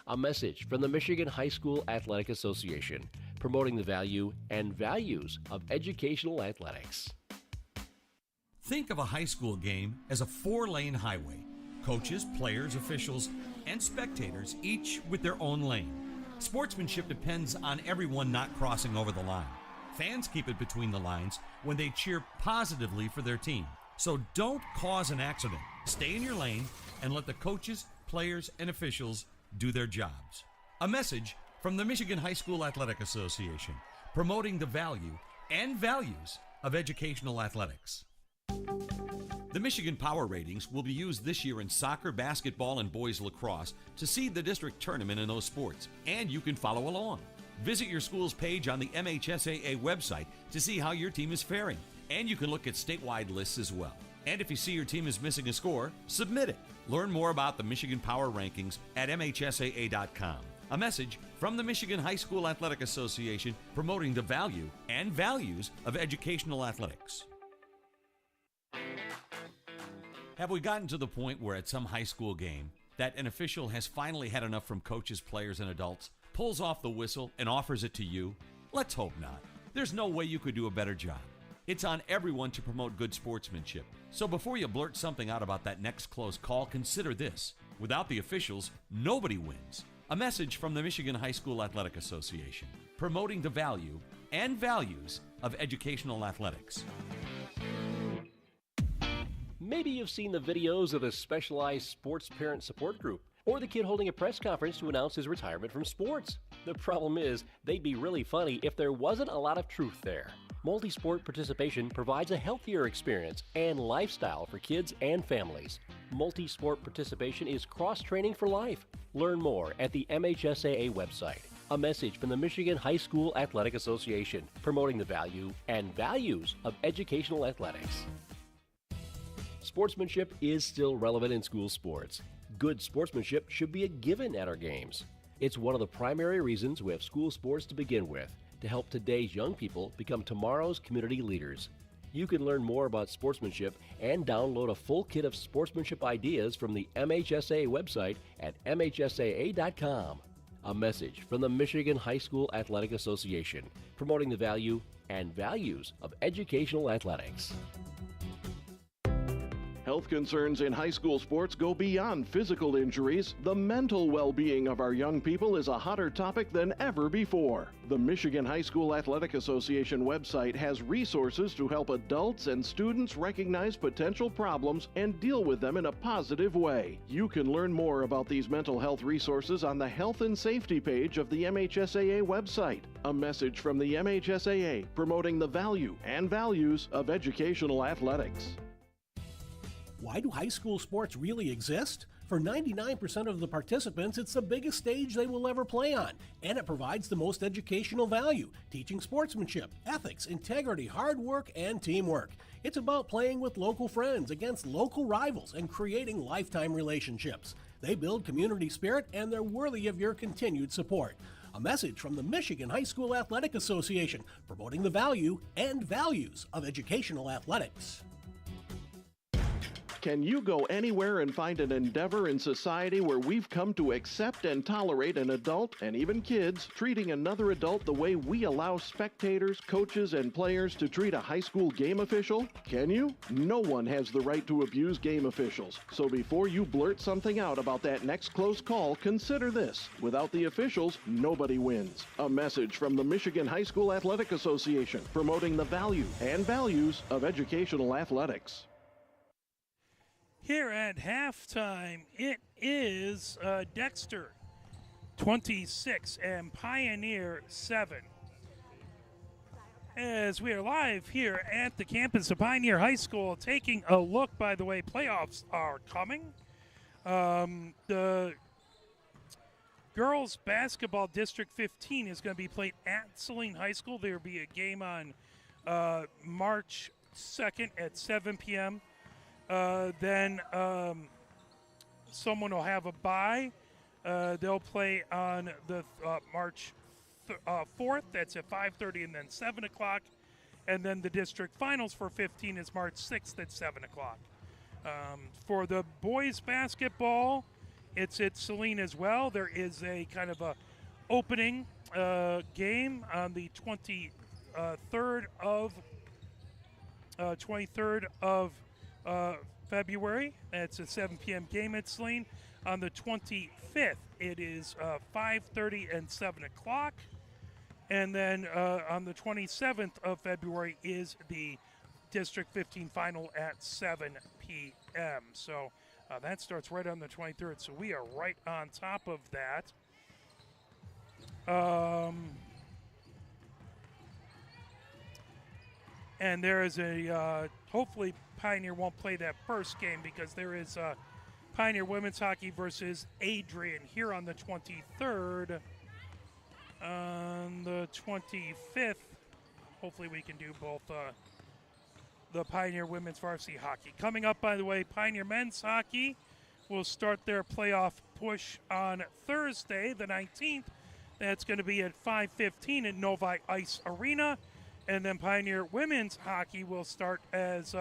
Speaker 5: A message from the Michigan High School Athletic Association, promoting the value and values of educational athletics.
Speaker 3: Think of a high school game as a 4-lane highway. Coaches, players, officials, and spectators, each with their own lane. Sportsmanship depends on everyone not crossing over the line. Fans keep it between the lines when they cheer positively for their team. So don't cause an accident. Stay in your lane and let the coaches, players, and officials do their jobs. A message from the Michigan High School Athletic Association, promoting the value and values of educational athletics. The Michigan Power Ratings will be used this year in soccer, basketball, and boys lacrosse to seed the district tournament in those sports, and you can follow along. Visit your school's page on the MHSAA website to see how your team is faring. And you can look at statewide lists as well. And if you see your team is missing a score, submit it. Learn more about the Michigan Power Rankings at MHSAA.com. A message from the Michigan High School Athletic Association promoting the value and values of educational athletics. Have we gotten to the point where at some high school game that an official has finally had enough from coaches, players, and adults, pulls off the whistle, and offers it to you? Let's hope not. There's no way you could do a better job. It's on everyone to promote good sportsmanship. So before you blurt something out about that next close call, consider this. Without the officials, nobody wins. A message from the Michigan High School Athletic Association, promoting the value and values of educational athletics.
Speaker 5: Maybe you've seen the videos of the specialized sports parent support group, or the kid holding a press conference to announce his retirement from sports. The problem is, they'd be really funny if there wasn't a lot of truth there. Multi-sport participation provides a healthier experience and lifestyle for kids and families. Multi-sport participation is cross-training for life. Learn more at the MHSAA website. A message from the Michigan High School Athletic Association, promoting the value and values of educational athletics. Sportsmanship is still relevant in school sports. Good sportsmanship should be a given at our games. It's one of the primary reasons we have school sports to begin with, to help today's young people become tomorrow's community leaders. You can learn more about sportsmanship and download a full kit of sportsmanship ideas from the MHSAA website at MHSAA.com. A message from the Michigan High School Athletic Association, promoting the value and values of educational athletics.
Speaker 2: Health concerns in high school sports go beyond physical injuries. The mental well-being of our young people is a hotter topic than ever before. The Michigan High School Athletic Association website has resources to help adults and students recognize potential problems and deal with them in a positive way. You can learn more about these mental health resources on the Health and Safety page of the MHSAA website. A message from the MHSAA promoting the value and values of educational athletics.
Speaker 6: Why do high school sports really exist? For 99% of the participants, it's the biggest stage they will ever play on, and it provides the most educational value, teaching sportsmanship, ethics, integrity, hard work, and teamwork. It's about playing with local friends against local rivals and creating lifetime relationships. They build community spirit, and they're worthy of your continued support. A message from the Michigan High School Athletic Association, promoting the value and values of educational athletics.
Speaker 2: Can you go anywhere and find an endeavor in society where we've come to accept and tolerate an adult, and even kids, treating another adult the way we allow spectators, coaches, and players to treat a high school game official? Can you? No one has the right to abuse game officials. So before you blurt something out about that next close call, consider this. Without the officials, nobody wins. A message from the Michigan High School Athletic Association, promoting the value and values of educational athletics.
Speaker 1: Here at halftime, it is Dexter 26 and Pioneer 7. As we are live here at the campus of Pioneer High School, taking a look, by the way, playoffs are coming. The girls basketball District 15 is going to be played at Saline High School. There will be a game on March 2nd at 7 p.m. Then someone will have a bye. They'll play on the March 4th. That's at 5:30 and then 7 o'clock. And then the district finals for 15 is March 6th at 7 o'clock. For the boys basketball, it's at Saline as well. There is a kind of a opening game on the 23rd of February. It's a 7 p.m. game at Saline. On the 25th, it is 5:30 and 7 o'clock. And then on the 27th of February is the District 15 final at 7 p.m. So that starts right on the 23rd. So we are right on top of that. And there is hopefully Pioneer won't play that first game because there is Pioneer women's hockey versus Adrian here on the 23rd. 25th. Hopefully we can do both the Pioneer women's varsity hockey. Coming up, by the way, Pioneer men's hockey will start their playoff push on Thursday, the 19th. That's going to be at 5:15 at Novi Ice Arena. And then Pioneer women's hockey will start as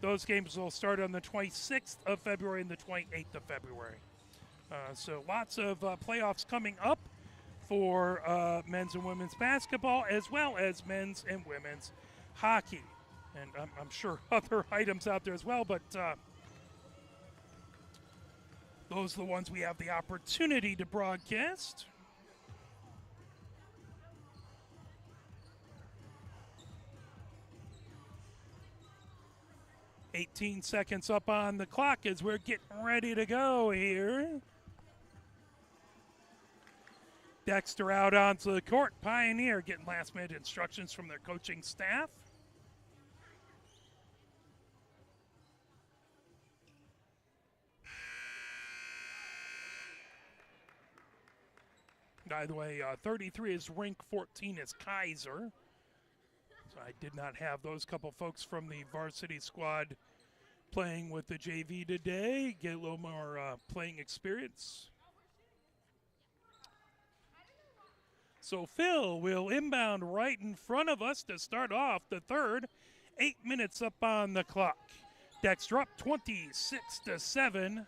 Speaker 1: those games will start on the 26th of February and the 28th of February. So lots of playoffs coming up for men's and women's basketball, as well as men's and women's hockey. And I'm sure other items out there as well, but those are the ones we have the opportunity to broadcast. "18 seconds up on the clock as we're getting ready to go here. Dexter out onto the court. Pioneer getting last-minute instructions from their coaching staff. By the way, 33 is Rink, 14 is Kaiser. So I did not have those couple folks from the varsity squad playing with the JV today. Get a little more playing experience. So Phil will inbound right in front of us to start off the third. 8 minutes up on the clock. Dexter up 26-7.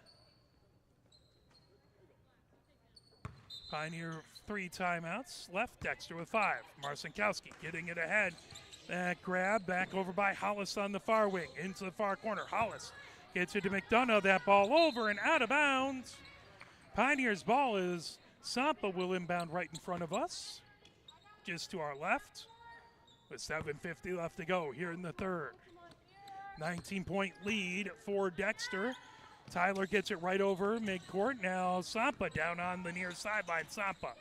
Speaker 1: Pioneer 3 timeouts left. Dexter with 5. Marcinkowski getting it ahead. That grab back over by Hollis on the far wing. Into the far corner. Hollis gets it to McDonough. That ball over and out of bounds. Pioneer's ball is Sampa will inbound right in front of us. Just to our left. With 7:50 left to go here in the third. 19-point lead for Dexter. Tyler gets it right over midcourt. Now Sampa down on the near sideline. Sampa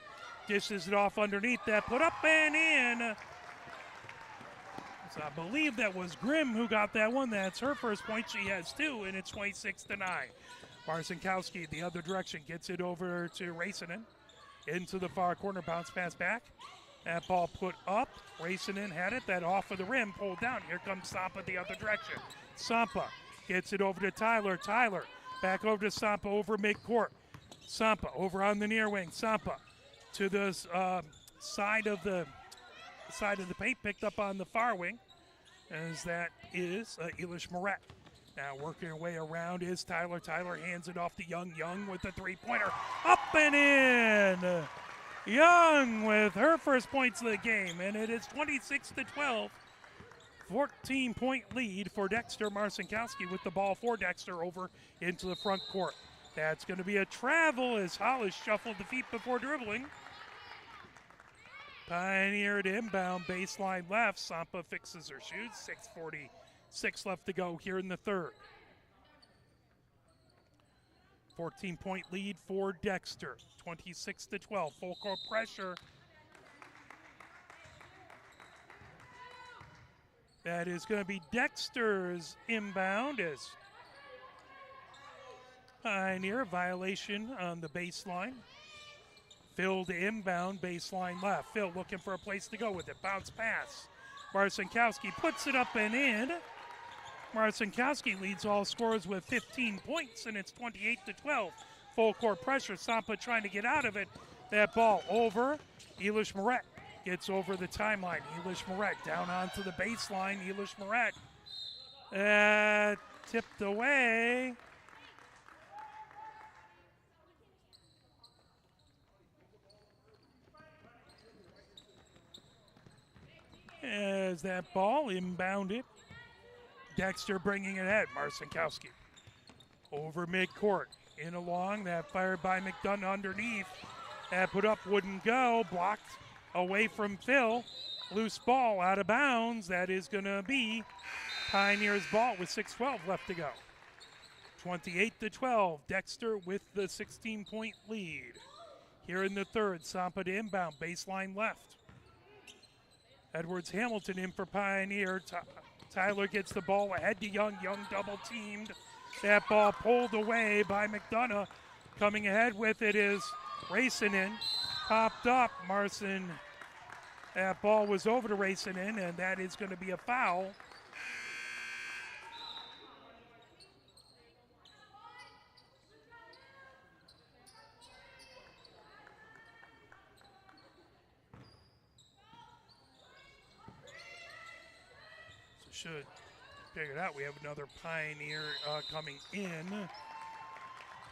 Speaker 1: dishes it off underneath that. Put up and in. So I believe that was Grimm who got that one. That's her first point. She has 2, and it's 26-9. Marcinkowski the other direction gets it over to Racinen. Into the far corner. Bounce pass back. That ball put up. Racinen had it. That off of the rim. Pulled down. Here comes Sampa the other direction. Sampa gets it over to Tyler. Tyler back over to Sampa over midcourt. Sampa over on the near wing. Sampa to the side of the paint, picked up on the far wing, as that is Elish Moret. Now working her way around is Tyler. Tyler hands it off to Young. Young with the three-pointer. Up and in! Young with her first points of the game, and it is 26-12. 14-point lead for Dexter. Marcinkowski with the ball for Dexter over into the front court. That's going to be a travel as Hollis shuffled the feet before dribbling. Pioneer to inbound, baseline left. Sampa fixes her shoes. 6:46 left to go here in the third. 14-point lead for Dexter. 26-12. Full court pressure. That is going to be Dexter's inbound as Pioneer violation on the baseline. Phil to inbound, baseline left. Phil looking for a place to go with it. Bounce pass. Marcinkowski puts it up and in. Marcinkowski leads all scorers with 15 points, and it's 28-12. Full court pressure. Sampa trying to get out of it. That ball over. Elish Moret gets over the timeline. Elish Moret down onto the baseline. Elish Moret tipped away. As that ball inbounded. Dexter bringing it ahead. Marcinkowski over midcourt. In along. That fired by McDonough underneath. That put up wouldn't go. Blocked away from Phil. Loose ball out of bounds. That is going to be Pioneer's ball with 6:12 left to go. 28-12. Dexter with the 16-point lead. Here in the third. Sampa to inbound. Baseline left. Edwards Hamilton in for Pioneer. Tyler gets the ball ahead to Young. Young double teamed. That ball pulled away by McDonough. Coming ahead with it is Racinen. Popped up. That ball was over to racing in, and that is going to be a foul. So should figure it out. We have another Pioneer coming in.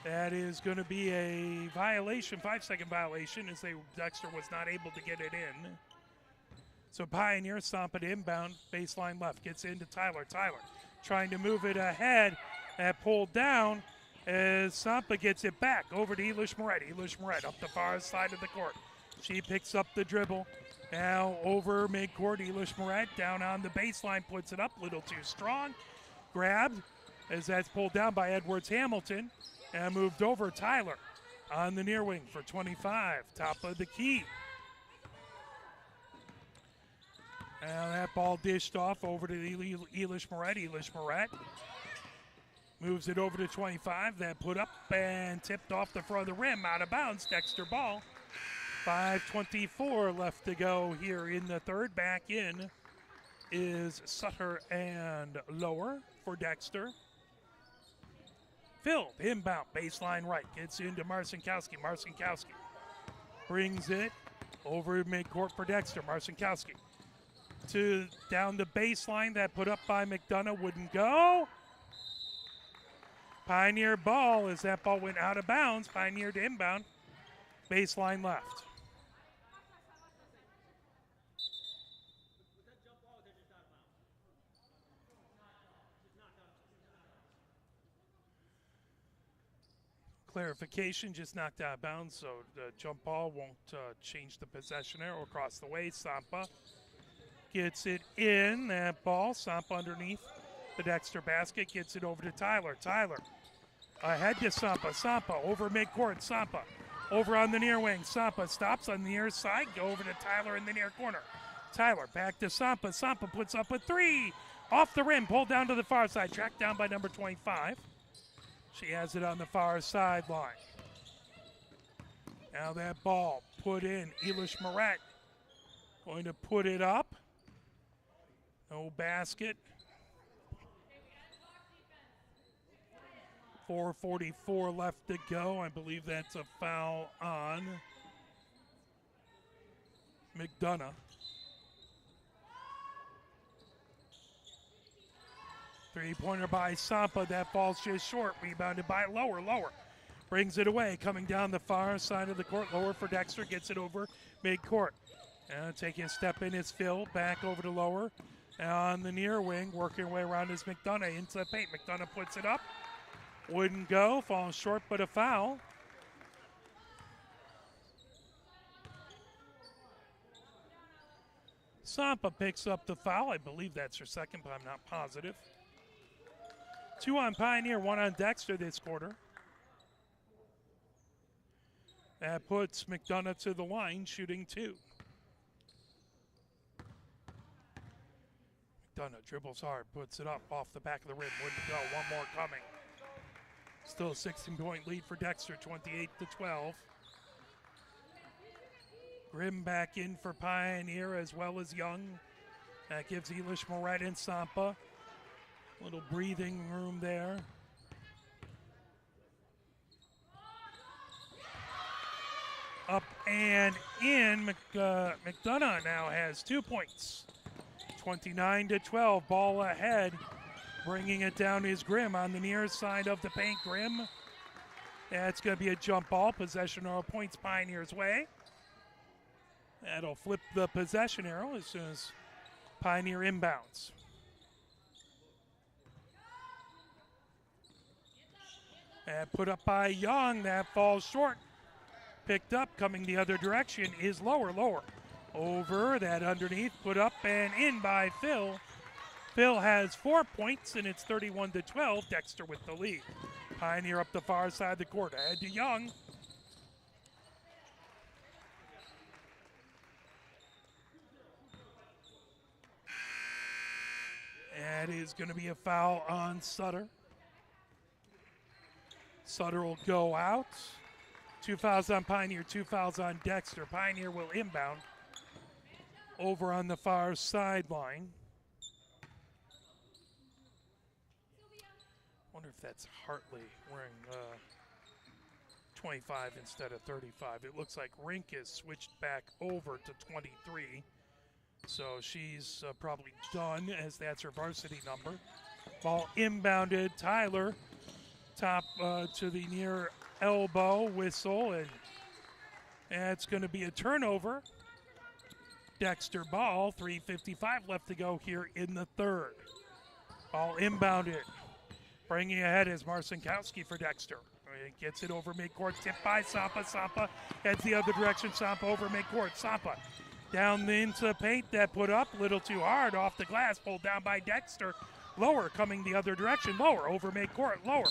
Speaker 1: That is going to be a violation, 5-second violation, as Dexter was not able to get it in. So Pioneer stomp it inbound, baseline left, gets into Tyler. Tyler trying to move it ahead, and pulled down as Sampa gets it back over to Elish Moret. Elish Moret up the far side of the court. She picks up the dribble. Now over midcourt, Elish Moret down on the baseline, puts it up, little too strong. Grabbed as that's pulled down by Edwards Hamilton. And moved over Tyler on the near wing for 25, top of the key. Now that ball dished off over to Elish Moret. Elish Moret moves it over to 25. That put up and tipped off the front of the rim, out of bounds. Dexter ball. 5:24 left to go here in the third. Back in is Sutter and Lower for Dexter. Filled, inbound, baseline right, gets into Marcinkowski. Marcinkowski brings it over midcourt for Dexter. Marcinkowski to down the baseline, that put up by McDonough, wouldn't go. Pioneer ball as that ball went out of bounds. Pioneer to inbound, baseline left. Clarification, just knocked out of bounds, so the jump ball won't change the possession arrow across the way. Sampa gets it in, that ball. Sampa underneath the Dexter basket, gets it over to Tyler. Tyler ahead to Sampa. Sampa over midcourt. Sampa over on the near wing. Sampa stops on the near side, go over to Tyler in the near corner. Tyler back to Sampa. Sampa puts up a three. Off the rim, pulled down to the far side, tracked down by number 25. She has it on the far sideline. Now that ball put in. Elish Moret going to put it up. No basket. 4:44 left to go. I believe that's a foul on McDonough. Three-pointer by Sampa. That ball's just short. Rebounded by Lower. Lower brings it away. Coming down the far side of the court. Lower for Dexter. Gets it over midcourt. Taking a step in is Phil. Back over to Lower. On the near wing. Working her way around is McDonough. Into the paint. McDonough puts it up. Wouldn't go. Falls short, but a foul. Sampa picks up the foul. I believe that's her second, but I'm not positive. 2 on Pioneer, 1 on Dexter this quarter. That puts McDonough to the line, shooting 2. McDonough dribbles hard, puts it up off the back of the rim, wouldn't go. One more coming. Still a 16-point lead for Dexter, 28-12. Grimm back in for Pioneer as well as Young. That gives Elish Moret and Sampa little breathing room there. Up and in. McDonough now has 2 points. 29-12, ball ahead. Bringing it down is Grimm on the near side of the paint. Grimm, that's going to be a jump ball. Possession arrow points Pioneer's way. That'll flip the possession arrow as soon as Pioneer inbounds. And put up by Young, that falls short. Picked up, coming the other direction is Lower. Lower over, that underneath, put up and in by Phil. Phil has 4 points, and it's 31-12. Dexter with the lead. Pioneer up the far side of the court, ahead to Young. That is going to be a foul on Sutter. Sutter will go out. 2 fouls on Pioneer, 2 fouls on Dexter. Pioneer will inbound. over on the far sideline. Wonder if that's Hartley wearing 25 instead of 35. It looks like Rink is switched back over to 23. So she's probably done, as that's her varsity number. Ball inbounded. Tyler, top to the near elbow whistle, and it's going to be a turnover. Dexter ball, 3:55 left to go here in the third. Ball inbounded. Bringing ahead is Marcinkowski for Dexter. He gets it over midcourt, tipped by Sampa. Sampa heads the other direction. Sampa over midcourt. Sampa down into the paint, that put up a little too hard off the glass, pulled down by Dexter. Lower coming the other direction. Lower over midcourt. Lower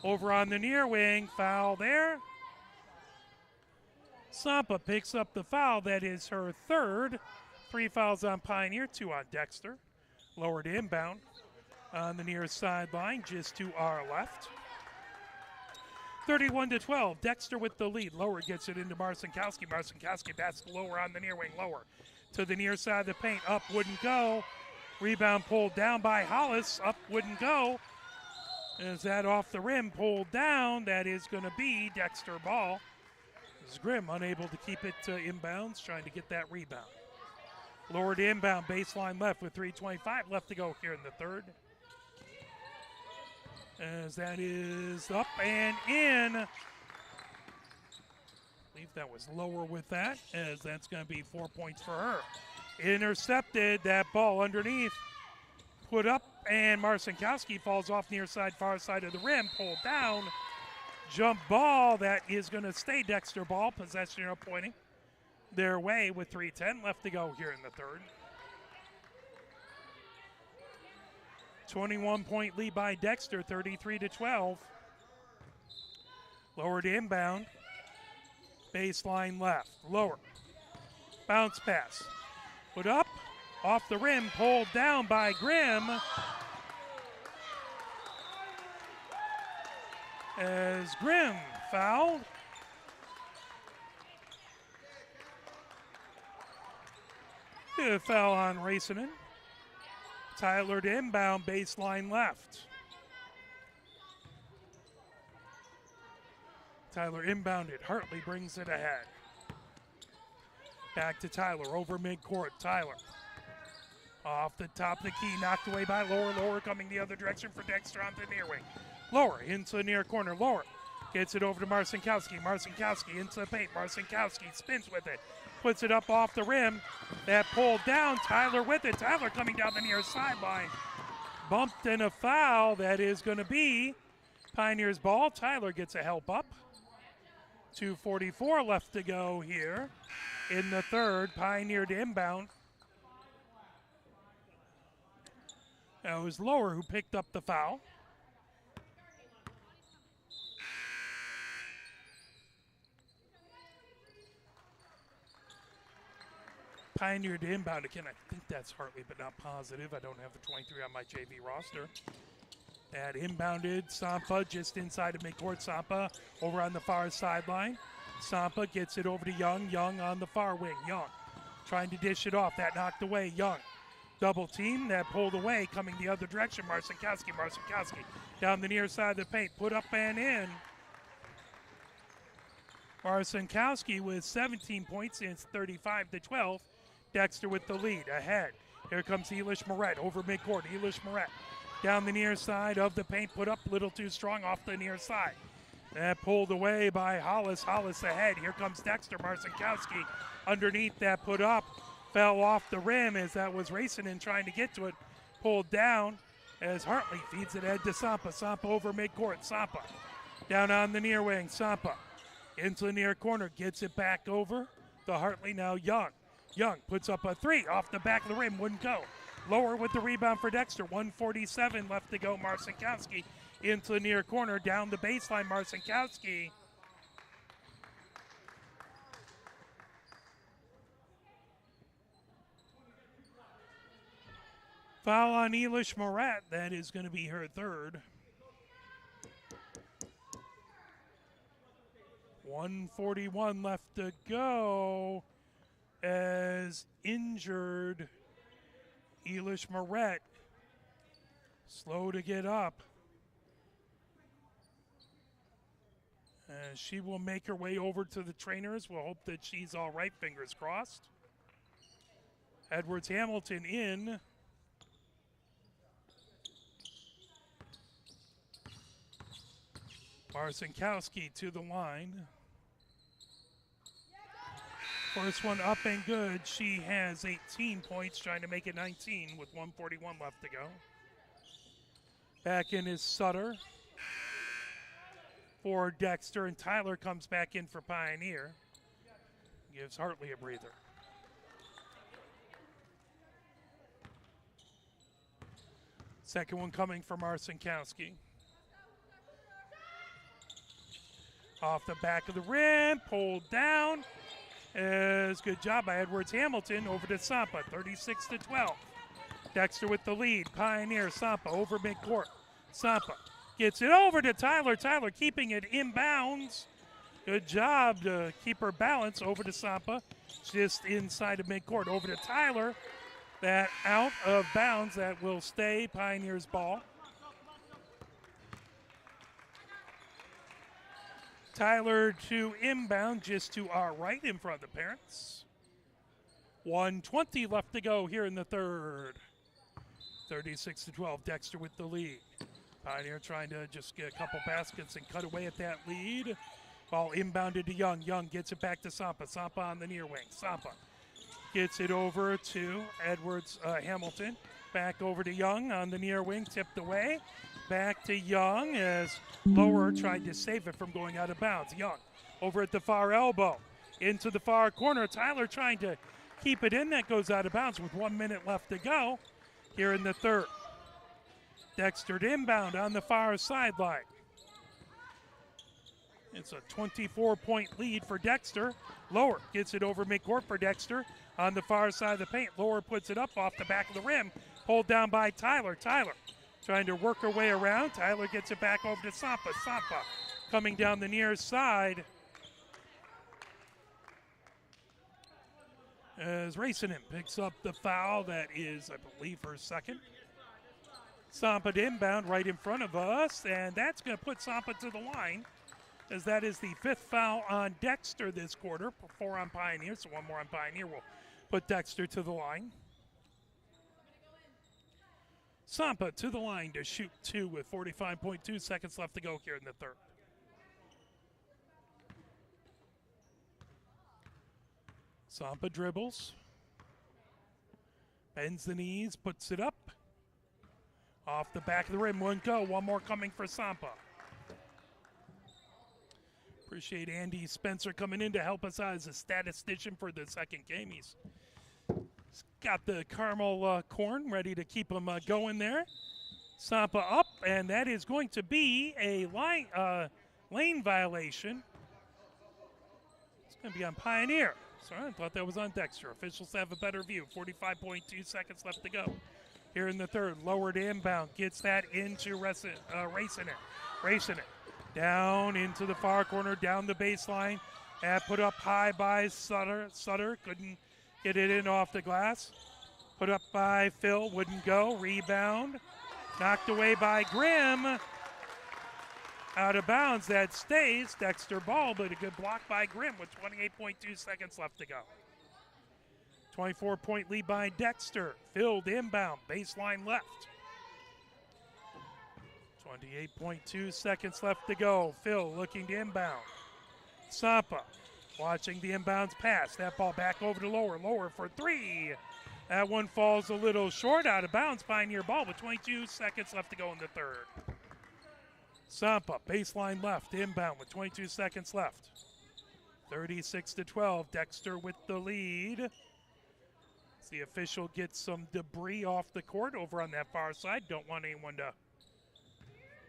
Speaker 1: over on the near wing. Foul there. Sampa picks up the foul. That is her third. 3 fouls on Pioneer, 2 on Dexter. Lower to inbound on the near sideline, just to our left. 31-12, Dexter with the lead. Lower gets it into Marcinkowski. Marcinkowski bats lower on the near wing. Lower to the near side of the paint. Up wouldn't go. Rebound pulled down by Hollis. Up wouldn't go. Is that off the rim? Pulled down. That is going to be Dexter ball. This is Grimm unable to keep it inbounds, trying to get that rebound. Lower to inbound, baseline left with 3:25 left to go here in the third. As that is up and in. I believe that was Lower with that, as that's going to be 4 points for her. Intercepted, that ball underneath. Put up, and Marcinkowski falls off near side, far side of the rim, pulled down. Jump ball, that is going to stay Dexter ball. Possession arrow pointing their way with 3:10 left to go here in the third. 21-point lead by Dexter, 33-12. Lower to inbound. Baseline left. Lower. Bounce pass. Put up. Off the rim. Pulled down by Grimm. As Grimm fouled. A foul on Racinen. Tyler to inbound, baseline left. Tyler inbounded. Hartley brings it ahead. Back to Tyler over midcourt. Tyler off the top of the key, knocked away by Lower. Lower coming the other direction for Dexter on the near wing. Lower into the near corner. Lower gets it over to Marcinkowski. Marcinkowski into the paint. Marcinkowski spins with it. Puts it up off the rim. That pulled down. Tyler with it. Tyler coming down the near sideline. Bumped and a foul. That is going to be Pioneers ball. Tyler gets a help up. 2:44 left to go here in the third. Pioneer to inbound. That was Lower who picked up the foul. Pioneer to inbound again. I think that's Hartley, but not positive. I don't have the 23 on my JV roster. That inbounded. Sampa just inside of midcourt. Sampa over on the far sideline. Sampa gets it over to Young. Young on the far wing. Young trying to dish it off. That knocked away. Young. Double team. That pulled away. Coming the other direction. Marcinkowski. Marcinkowski down the near side of the paint. Put up and in. Marcinkowski with 17 points. It's 35-12. Dexter with the lead. Ahead. Here comes Elish Moret over midcourt. Elish Moret down the near side of the paint. Put up a little too strong off the near side. That pulled away by Hollis. Hollis ahead. Here comes Dexter. Marcinkowski underneath that put up. Fell off the rim as that was Racinen trying to get to it. Pulled down as Hartley feeds it ahead to Sampa. Sampa over midcourt. Sampa down on the near wing. Sampa into the near corner. Gets it back over to Hartley. Now Young. Young puts up a three off the back of the rim. Wouldn't go. Lower with the rebound for Dexter. 1:47 left to go. Marcinkowski into the near corner. Down the baseline. Marcinkowski. Foul on Elish Moret. That is going to be her third. 1:41 left to go. as injured Elish Moret. Slow to get up. She will make her way over to the trainers. We'll hope that she's all right, fingers crossed. Edwards Hamilton in. Marcinkowski to the line. First one up and good. She has 18 points, trying to make it 19 with 1:41 left to go. Back in is Sutter for Dexter, and Tyler comes back in for Pioneer. Gives Hartley a breather. Second one coming for Marcinkowski. Off the back of the rim, pulled down. Is good job by Edwards Hamilton. Over to Sampa, 36-12. Dexter with the lead. Pioneer, Sampa over midcourt. Sampa gets it over to Tyler. Tyler keeping it inbounds. Good job to keep her balance. Over to Sampa, just inside of midcourt. Over to Tyler. That out of bounds, that will stay Pioneer's ball. Tyler to inbound, just to our right in front of the parents. 1:20 left to go here in the third. 36-12, Dexter with the lead. Pioneer trying to just get a couple baskets and cut away at that lead. Ball inbounded to Young. Young gets it back to Sampa. Sampa on the near wing. Sampa gets it over to Edwards Hamilton. Back over to Young on the near wing, tipped away. Back to Young as Lower tried to save it from going out of bounds. Young over at the far elbow, into the far corner. Tyler trying to keep it in. That goes out of bounds with 1 minute left to go here in the third. Dexter to inbound on the far sideline. It's a 24-point lead for Dexter. Lower gets it over midcourt for Dexter on the far side of the paint. Lower puts it up off the back of the rim. Pulled down by Tyler. Tyler trying to work her way around. Tyler gets it back over to Sampa. Sampa coming down the near side as Racinen picks up the foul. That is, I believe, her second. Sampa to inbound right in front of us, and that's going to put Sampa to the line, as that is the fifth foul on Dexter this quarter. 4 on Pioneer, so 1 more on Pioneer will put Dexter to the line. Sampa to the line to shoot 2 with 45.2 seconds left to go here in the third. Sampa dribbles, bends the knees, puts it up. Off the back of the rim, won't go. 1 more coming for Sampa. Appreciate Andy Spencer coming in to help us out as a statistician for the second game. He's got the caramel corn ready to keep him going there. Sampa up, and that is going to be a lane violation. It's going to be on Pioneer. Sorry, I thought that was on Dexter. Officials have a better view. 45.2 seconds left to go here in the third. Lowered inbound, gets that into Racinen. Racinen down into the far corner, down the baseline. Put up high by Sutter. Sutter couldn't get it in off the glass. Put up by Phil, wouldn't go. Rebound, knocked away by Grimm. Out of bounds, that stays. Dexter ball, but a good block by Grimm with 28.2 seconds left to go. 24-point lead by Dexter. Filled inbound, baseline left. 28.2 seconds left to go. Phil looking to inbound. Sampa watching the inbounds pass. That ball back over to Lower. Lower for 3. That one falls a little short, out of bounds. Pioneer ball with 22 seconds left to go in the third. Sampa, baseline left, inbound with 22 seconds left. 36-12, Dexter with the lead. The official gets some debris off the court over on that far side. Don't want anyone to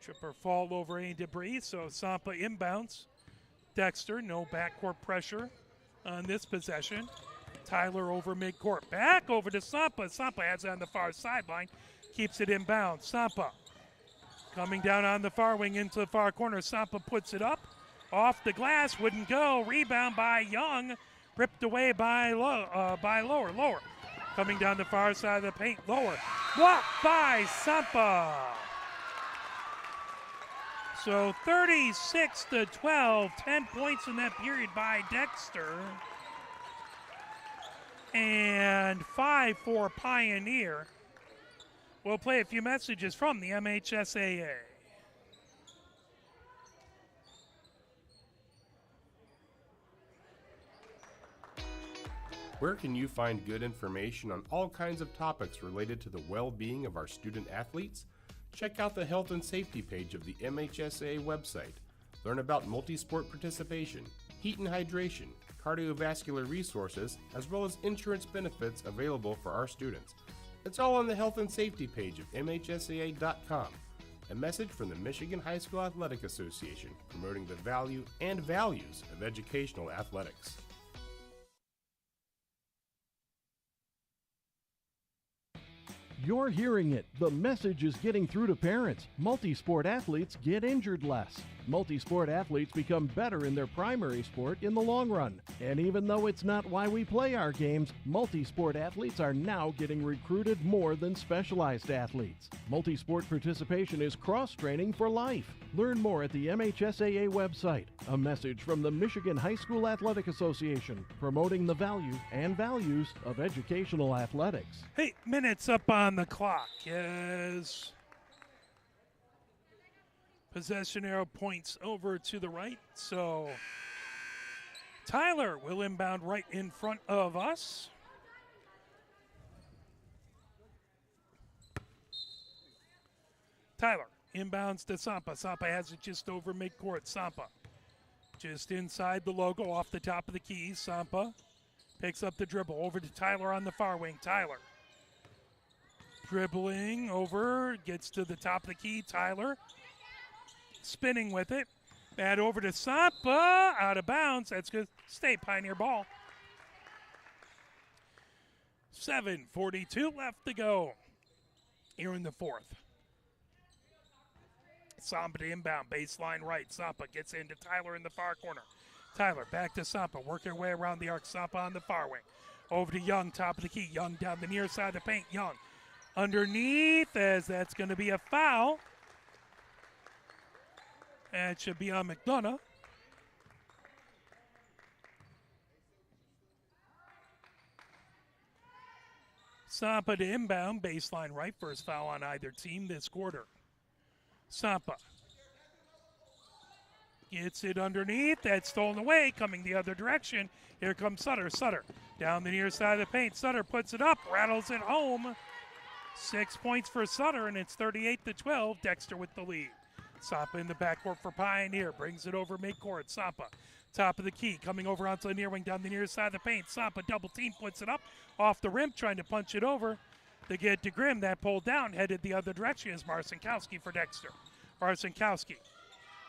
Speaker 1: trip or fall over any debris, so Sampa inbounds. Dexter, no backcourt pressure on this possession. Tyler over midcourt, back over to Sampa. Sampa has it on the far sideline, keeps it inbound. Sampa coming down on the far wing into the far corner. Sampa puts it up, off the glass, wouldn't go. Rebound by Young Ripped away by Lower. Coming down the far side of the paint, Lower. Blocked by Sampa. So 36-12, 10 points in that period by Dexter. And 5 for Pioneer. We'll play a few messages from the MHSAA.
Speaker 4: Where can you find good information on all kinds of topics related to the well-being of our student athletes? Check out the health and safety page of the MHSAA website. Learn about multi-sport participation, heat and hydration, cardiovascular resources, as well as insurance benefits available for our students. It's all on the health and safety page of MHSAA.com. A message from the Michigan High School Athletic Association promoting the value and values of educational athletics.
Speaker 7: You're hearing it. The message is getting through to parents. Multi-sport athletes get injured less. Multi-sport athletes become better in their primary sport in the long run. And even though it's not why we play our games, multi-sport athletes are now getting recruited more than specialized athletes. Multi-sport participation is cross-training for life. Learn more at the MHSAA website. A message from the Michigan High School Athletic Association, promoting the value and values of educational athletics.
Speaker 1: Hey, minutes up on the clock as possession arrow points over to the right. So Tyler will inbound right in front of us. Tyler inbounds to Sampa. Sampa has it just over midcourt. Sampa just inside the logo off the top of the key. Sampa picks up the dribble over to Tyler on the far wing. Tyler dribbling over, gets to the top of the key. Tyler spinning with it. Bad over to Sampa, out of bounds. That's good. Stay Pioneer ball. 7:42 left to go here in the fourth. Sampa to inbound, baseline right. Sampa gets into Tyler in the far corner. Tyler back to Sampa, working her way around the arc. Sampa on the far wing. Over to Young, top of the key. Young down the near side of the paint. Young underneath, as that's going to be a foul. And it should be on McDonough. Sampa to inbound, baseline right. First foul on either team this quarter. Sampa gets it underneath. That's stolen away, coming the other direction. Here comes Sutter. Sutter down the near side of the paint. Sutter puts it up, rattles it home. 6 points for Sutter, and it's 38-12. Dexter with the lead. Sampa in the backcourt for Pioneer. Brings it over midcourt. Sampa, top of the key, coming over onto the near wing, down the near side of the paint. Sampa double team, puts it up off the rim, trying to punch it over to get to Grimm. That pulled down, headed the other direction is Marcinkowski for Dexter. Marcinkowski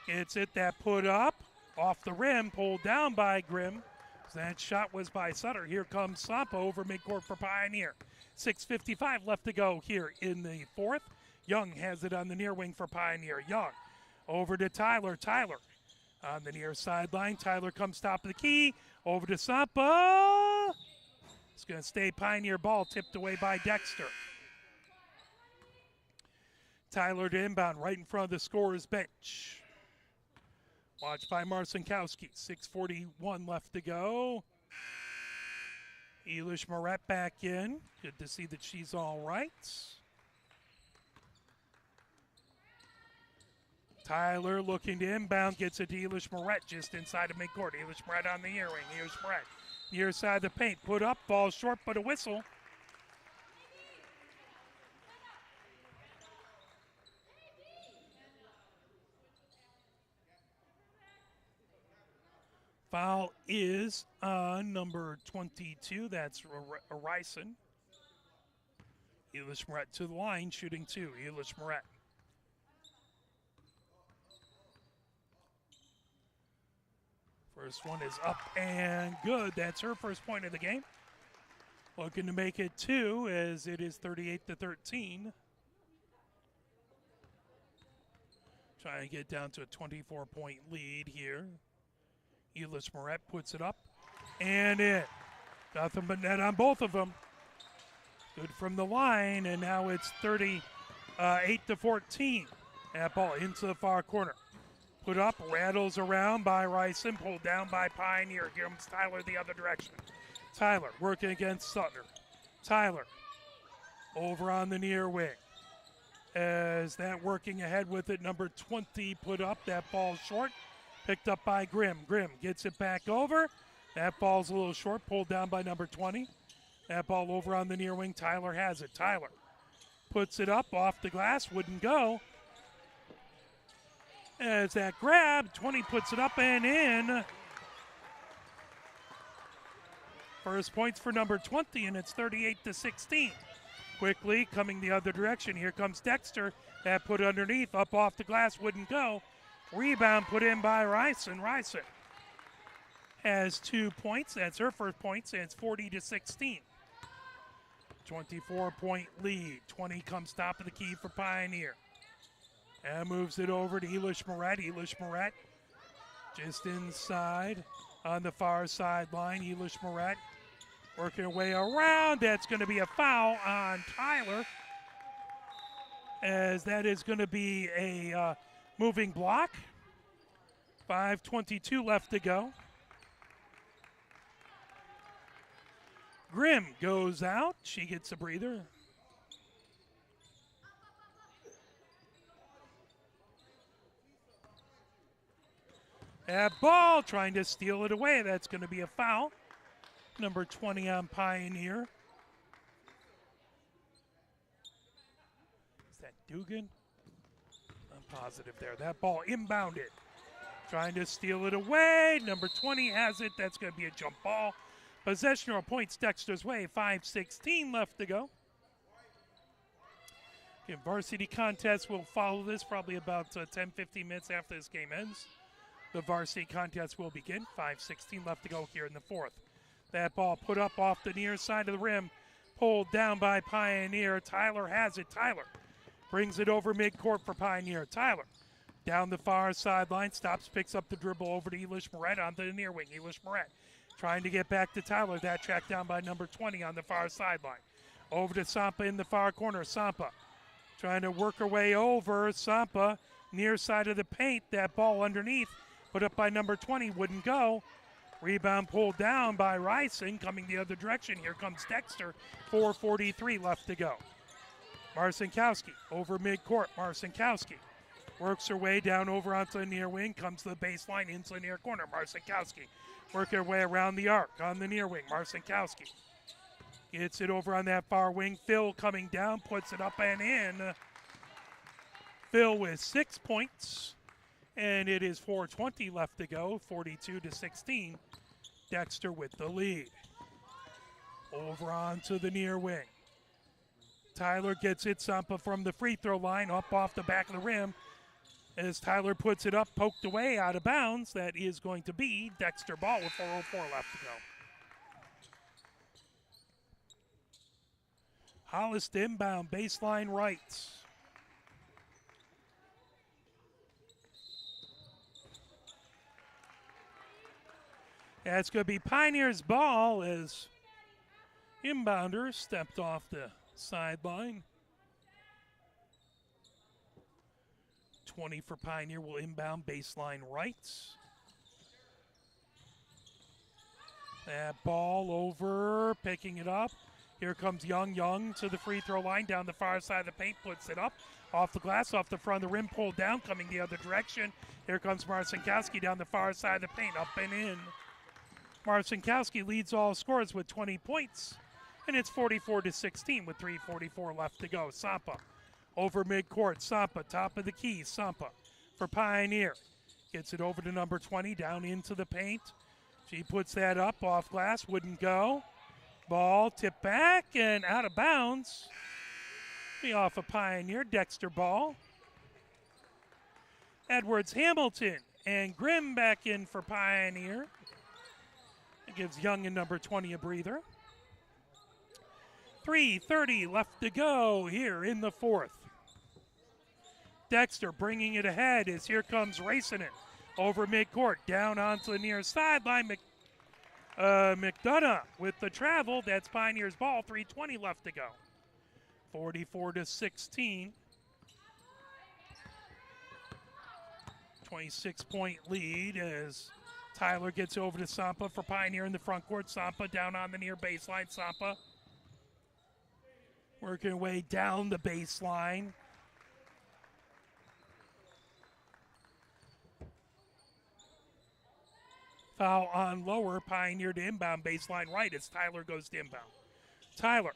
Speaker 1: gets it, that put up off the rim, pulled down by Grimm. That shot was by Sutter. Here comes Sampa over midcourt for Pioneer. 6:55 left to go here in the fourth. Young has it on the near wing for Pioneer. Young over to Tyler. Tyler on the near sideline. Tyler comes top of the key. Over to Sampa. It's going to stay Pioneer ball, tipped away by Dexter. Tyler to inbound right in front of the scorer's bench. Watched by Marcinkowski. 6:41 left to go. Elish Moret back in. Good to see that she's all right. Tyler looking to inbound, gets it to Elish Moret just inside of midcourt. Elish Moret on the near wing. Elish Moret near side of the paint. Put up, ball short, but a whistle. Foul is on number 22. That's Ryson. Elish Moret to the line, shooting two. Elish Moret. First one is up and good. That's her first point of the game. Looking to make it two as it is 38-13. Trying to get down to a 24-point lead here. Elish Moret puts it up. and in. Nothing but net on both of them. Good from the line, and now it's 38-14. That ball into the far corner. Put up, rattles around by Rice and pulled down by Pioneer. Here comes Tyler the other direction. Tyler working against Sutner. Tyler over on the near wing. As that working ahead with it, number 20 put up. That ball short. Picked up by Grimm. Grimm gets it back over. That ball's a little short, pulled down by number 20. That ball over on the near wing. Tyler has it. Tyler puts it up off the glass. Wouldn't go. As that grab, 20 puts it up and in. First points for number 20, and it's 38-16. Quickly coming the other direction. Here comes Dexter. That put underneath, up off the glass, wouldn't go. Rebound put in by Ryson. Ryson has 2 points. That's her first points, and it's 40-16. 24-point lead. 20 comes top of the key for Pioneer. And moves it over to Elish Moret. Elish Moret just inside on the far sideline. Elish Moret working her way around. That's going to be a foul on Tyler, as that is going to be a moving block. 5:22 left to go. Grimm goes out. She gets a breather. That ball trying to steal it away. That's going to be a foul. Number 20 on Pioneer. Is that Dugan? I'm positive there. That ball inbounded. Trying to steal it away. Number 20 has it. That's going to be a jump ball. Possession points Dexter's way. 5:16 left to go. Okay, varsity contest will follow this probably about 10-15 minutes after this game ends. The varsity contest will begin. 5:16 left to go here in the fourth. That ball put up off the near side of the rim. Pulled down by Pioneer. Tyler has it. Tyler brings it over midcourt for Pioneer. Tyler down the far sideline. Stops, picks up the dribble over to Elish Moret on the near wing. Elish Moret trying to get back to Tyler. That tracked down by number 20 on the far sideline. Over to Sampa in the far corner. Sampa trying to work her way over. Sampa near side of the paint. That ball underneath. Put up by number 20, wouldn't go. Rebound pulled down by Ryson, coming the other direction. Here comes Dexter, 4:43 left to go. Marcinkowski over midcourt. Marcinkowski works her way down over onto the near wing, comes to the baseline into the near corner. Marcinkowski working her way around the arc on the near wing. Marcinkowski gets it over on that far wing. Phil coming down, puts it up and in. Phil with 6 points. And it is 4:20 left to go, 42-16. Dexter with the lead. Over onto the near wing. Tyler gets it. Sampa from the free throw line, up off the back of the rim. As Tyler puts it up, poked away, out of bounds. That is going to be Dexter ball with 4:04 left to go. Hollis to inbound, baseline right. That's going to be Pioneer's ball as inbounder stepped off the sideline. 20 for Pioneer will inbound baseline right. That ball over, picking it up. Here comes Young. Young to the free throw line, down the far side of the paint, puts it up. Off the glass, off the front of the rim, pulled down, coming the other direction. Here comes Marcinkowski down the far side of the paint, up and in. Marcinkowski leads all scorers with 20 points, and it's 44-16 with 3:44 left to go. Sampa over midcourt. Sampa, top of the key. Sampa for Pioneer. Gets it over to number 20, down into the paint. She puts that up off glass, wouldn't go. Ball tipped back and out of bounds. Be off of Pioneer. Dexter ball. Edwards, Hamilton, and Grimm back in for Pioneer. It gives Young and number 20 a breather. 3:30 left to go here in the fourth. Dexter bringing it ahead as here comes racing it over midcourt, down onto the near sideline. McDonough with the travel. That's Pioneers ball. 3:20 left to go. 44-16. 26-point lead as Tyler gets over to Sampa for Pioneer in the front court. Sampa down on the near baseline. Sampa working her way down the baseline. Foul on lower. Pioneer to inbound baseline right as Tyler goes to inbound. Tyler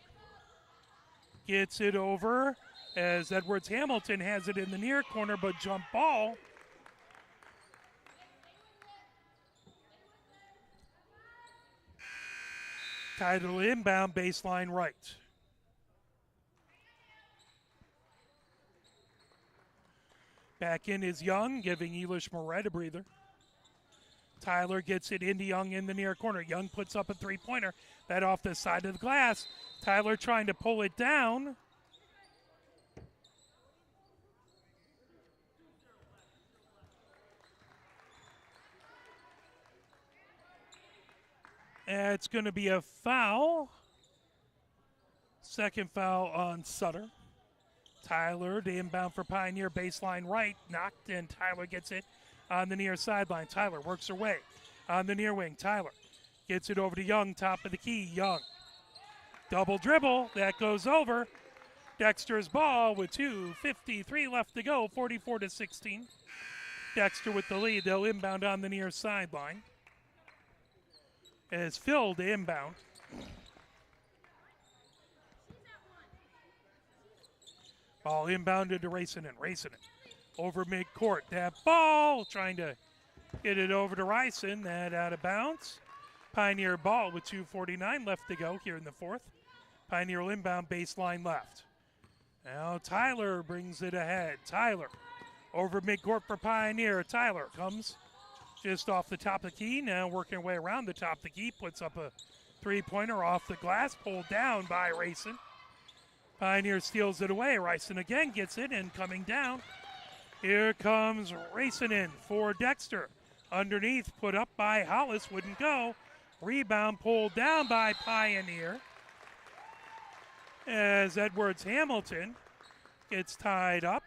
Speaker 1: gets it over as Edwards Hamilton has it in the near corner, but jump ball. Tyler inbound baseline right. Back in is Young, giving Elish Moret a breather. Tyler gets it into Young in the near corner. Young puts up a three-pointer. That off the side of the glass. Tyler trying to pull it down. It's going to be a foul. Second foul on Sutter. Tyler to inbound for Pioneer, baseline right. Knocked, and Tyler gets it on the near sideline. Tyler works her way on the near wing. Tyler gets it over to Young, top of the key. Young. Double dribble. That goes over. Dexter's ball with 2:53 left to go, 44-16. Dexter with the lead. They'll inbound on the near sideline. As Phil to inbound. Ball inbounded to Racinen. Racinen over midcourt. That ball trying to get it over to Ryson. That out of bounds. Pioneer ball with 2:49 left to go here in the fourth. Pioneer will inbound baseline left. Now Tyler brings it ahead. Tyler over midcourt for Pioneer. Tyler comes just off the top of the key. Now working her way around the top of the key. Puts up a three-pointer off the glass. Pulled down by Racine. Pioneer steals it away. Racine again gets it and coming down. Here comes Racine in for Dexter. Underneath, put up by Hollis. Wouldn't go. Rebound pulled down by Pioneer. As Edwards Hamilton gets tied up.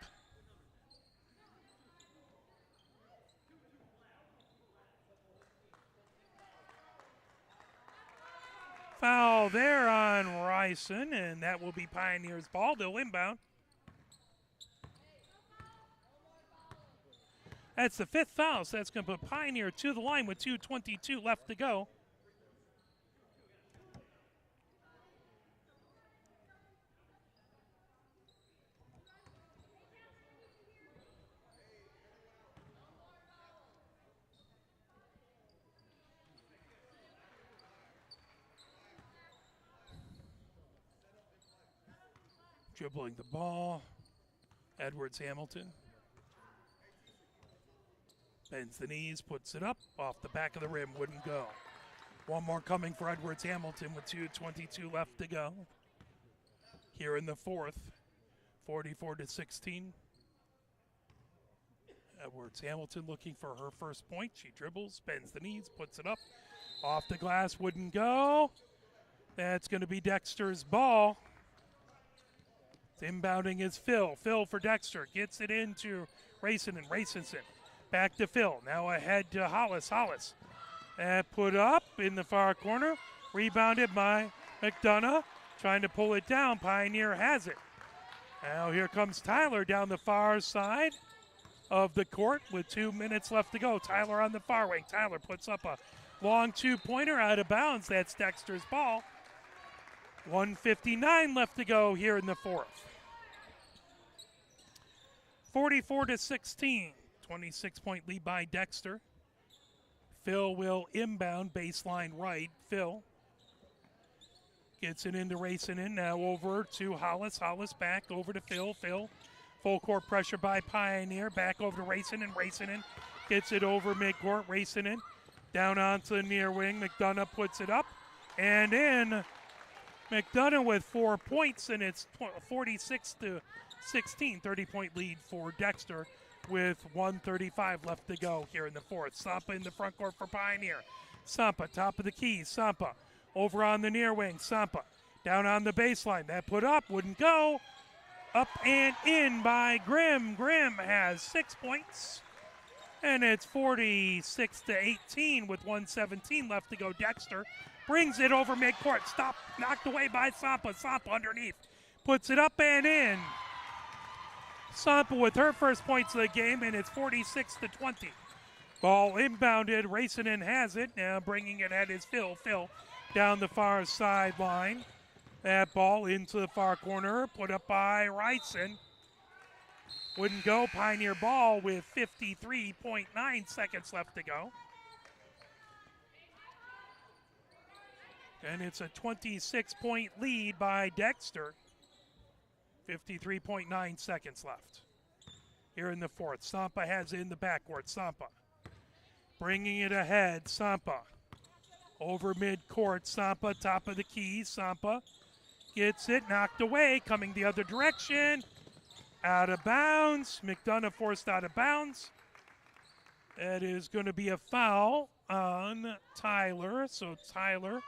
Speaker 1: Foul there on Ryson, and that will be Pioneer's ball. They'll inbound. That's the fifth foul, so that's going to put Pioneer to the line with 2:22 left to go. Dribbling the ball, Edwards Hamilton. Bends the knees, puts it up, off the back of the rim, wouldn't go. One more coming for Edwards Hamilton with 2:22 left to go. Here in the fourth, 44-16. Edwards Hamilton looking for her first point. She dribbles, bends the knees, puts it up, off the glass, wouldn't go. That's going to be Dexter's ball. Inbounding is Phil. Phil for Dexter. Gets it into Racine and Racinson. Back to Phil. Now ahead to Hollis. Hollis. Put up in the far corner. Rebounded by McDonough. Trying to pull it down. Pioneer has it. Now here comes Tyler down the far side of the court with 2 minutes left to go. Tyler on the far wing. Tyler puts up a long two-pointer out of bounds. That's Dexter's ball. 1:59 left to go here in the fourth. 44-16, 26-point lead by Dexter. Phil will inbound baseline right. Phil gets it into Racine. Now over to Hollis. Hollis back over to Phil. Phil, full court pressure by Pioneer. Back over to Racine. Racine gets it over midcourt. Racine down onto the near wing. McDonough puts it up and in. McDonough with 4 points, and it's 46-16, 30-point lead for Dexter with 1:35 left to go here in the fourth. Sampa in the front court for Pioneer. Sampa, top of the key. Sampa over on the near wing. Sampa down on the baseline. That put up, wouldn't go. Up and in by Grimm. Grimm has 6 points. And it's 46-18 with 1:17 left to go. Dexter brings it over midcourt. Stop, knocked away by Sampa. Sampa underneath. Puts it up and in. Sampa with her first points of the game, and it's 46-20. Ball inbounded. Racinen has it. Now bringing it at his Phil. Phil down the far sideline. That ball into the far corner. Put up by Ricin. Wouldn't go. Pioneer ball with 53.9 seconds left to go. And it's a 26-point lead by Dexter. 53.9 seconds left. Here in the fourth. Sampa has it in the backcourt. Sampa bringing it ahead. Sampa over midcourt. Sampa top of the key. Sampa gets it. Knocked away. Coming the other direction. Out of bounds. McDonough forced out of bounds. That is going to be a foul on Tyler. So Tyler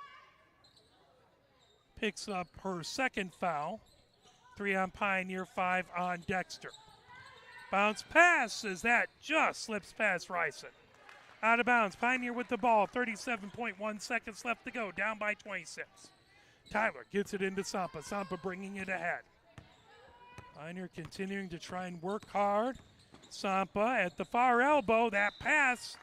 Speaker 1: picks up her second foul. 3 on Pioneer, 5 on Dexter. Bounce pass as that just slips past Ricin. Out of bounds. Pioneer with the ball. 37.1 seconds left to go. Down by 26. Tyler gets it into Sampa. Sampa bringing it ahead. Pioneer continuing to try and work hard. Sampa at the far elbow. That pass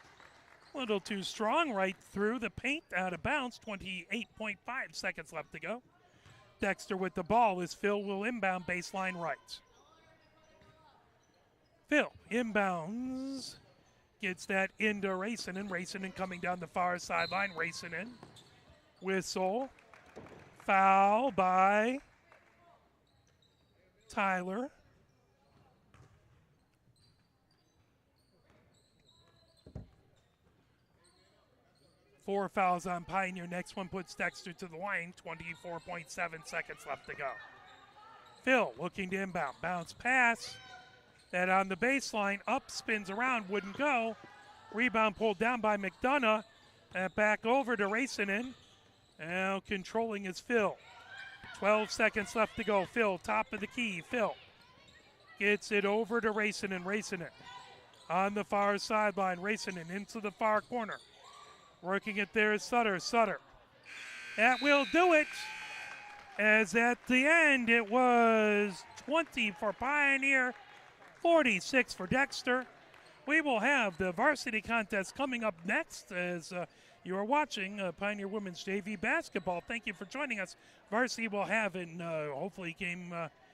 Speaker 1: a little too strong right through the paint. Out of bounds. 28.5 seconds left to go. Dexter with the ball as Phil will inbound baseline right. Phil inbounds. Gets that into Racinen. Racinen coming down the far sideline. Racinen. Whistle. Foul by Tyler. Four fouls on Pioneer. Next one puts Dexter to the line. 24.7 seconds left to go. Phil looking to inbound. Bounce pass. That on the baseline. Up, spins around. Wouldn't go. Rebound pulled down by McDonough. And back over to Racinen. Now controlling is Phil. 12 seconds left to go. Phil, top of the key. Phil gets it over to Racinen. Racinen on the far sideline. Racinen into the far corner. Working it there is Sutter. Sutter. That will do it. As at the end, it was 20 for Pioneer, 46 for Dexter. We will have the varsity contest coming up next as you are watching Pioneer Women's JV Basketball. Thank you for joining us. Varsity will have in hopefully game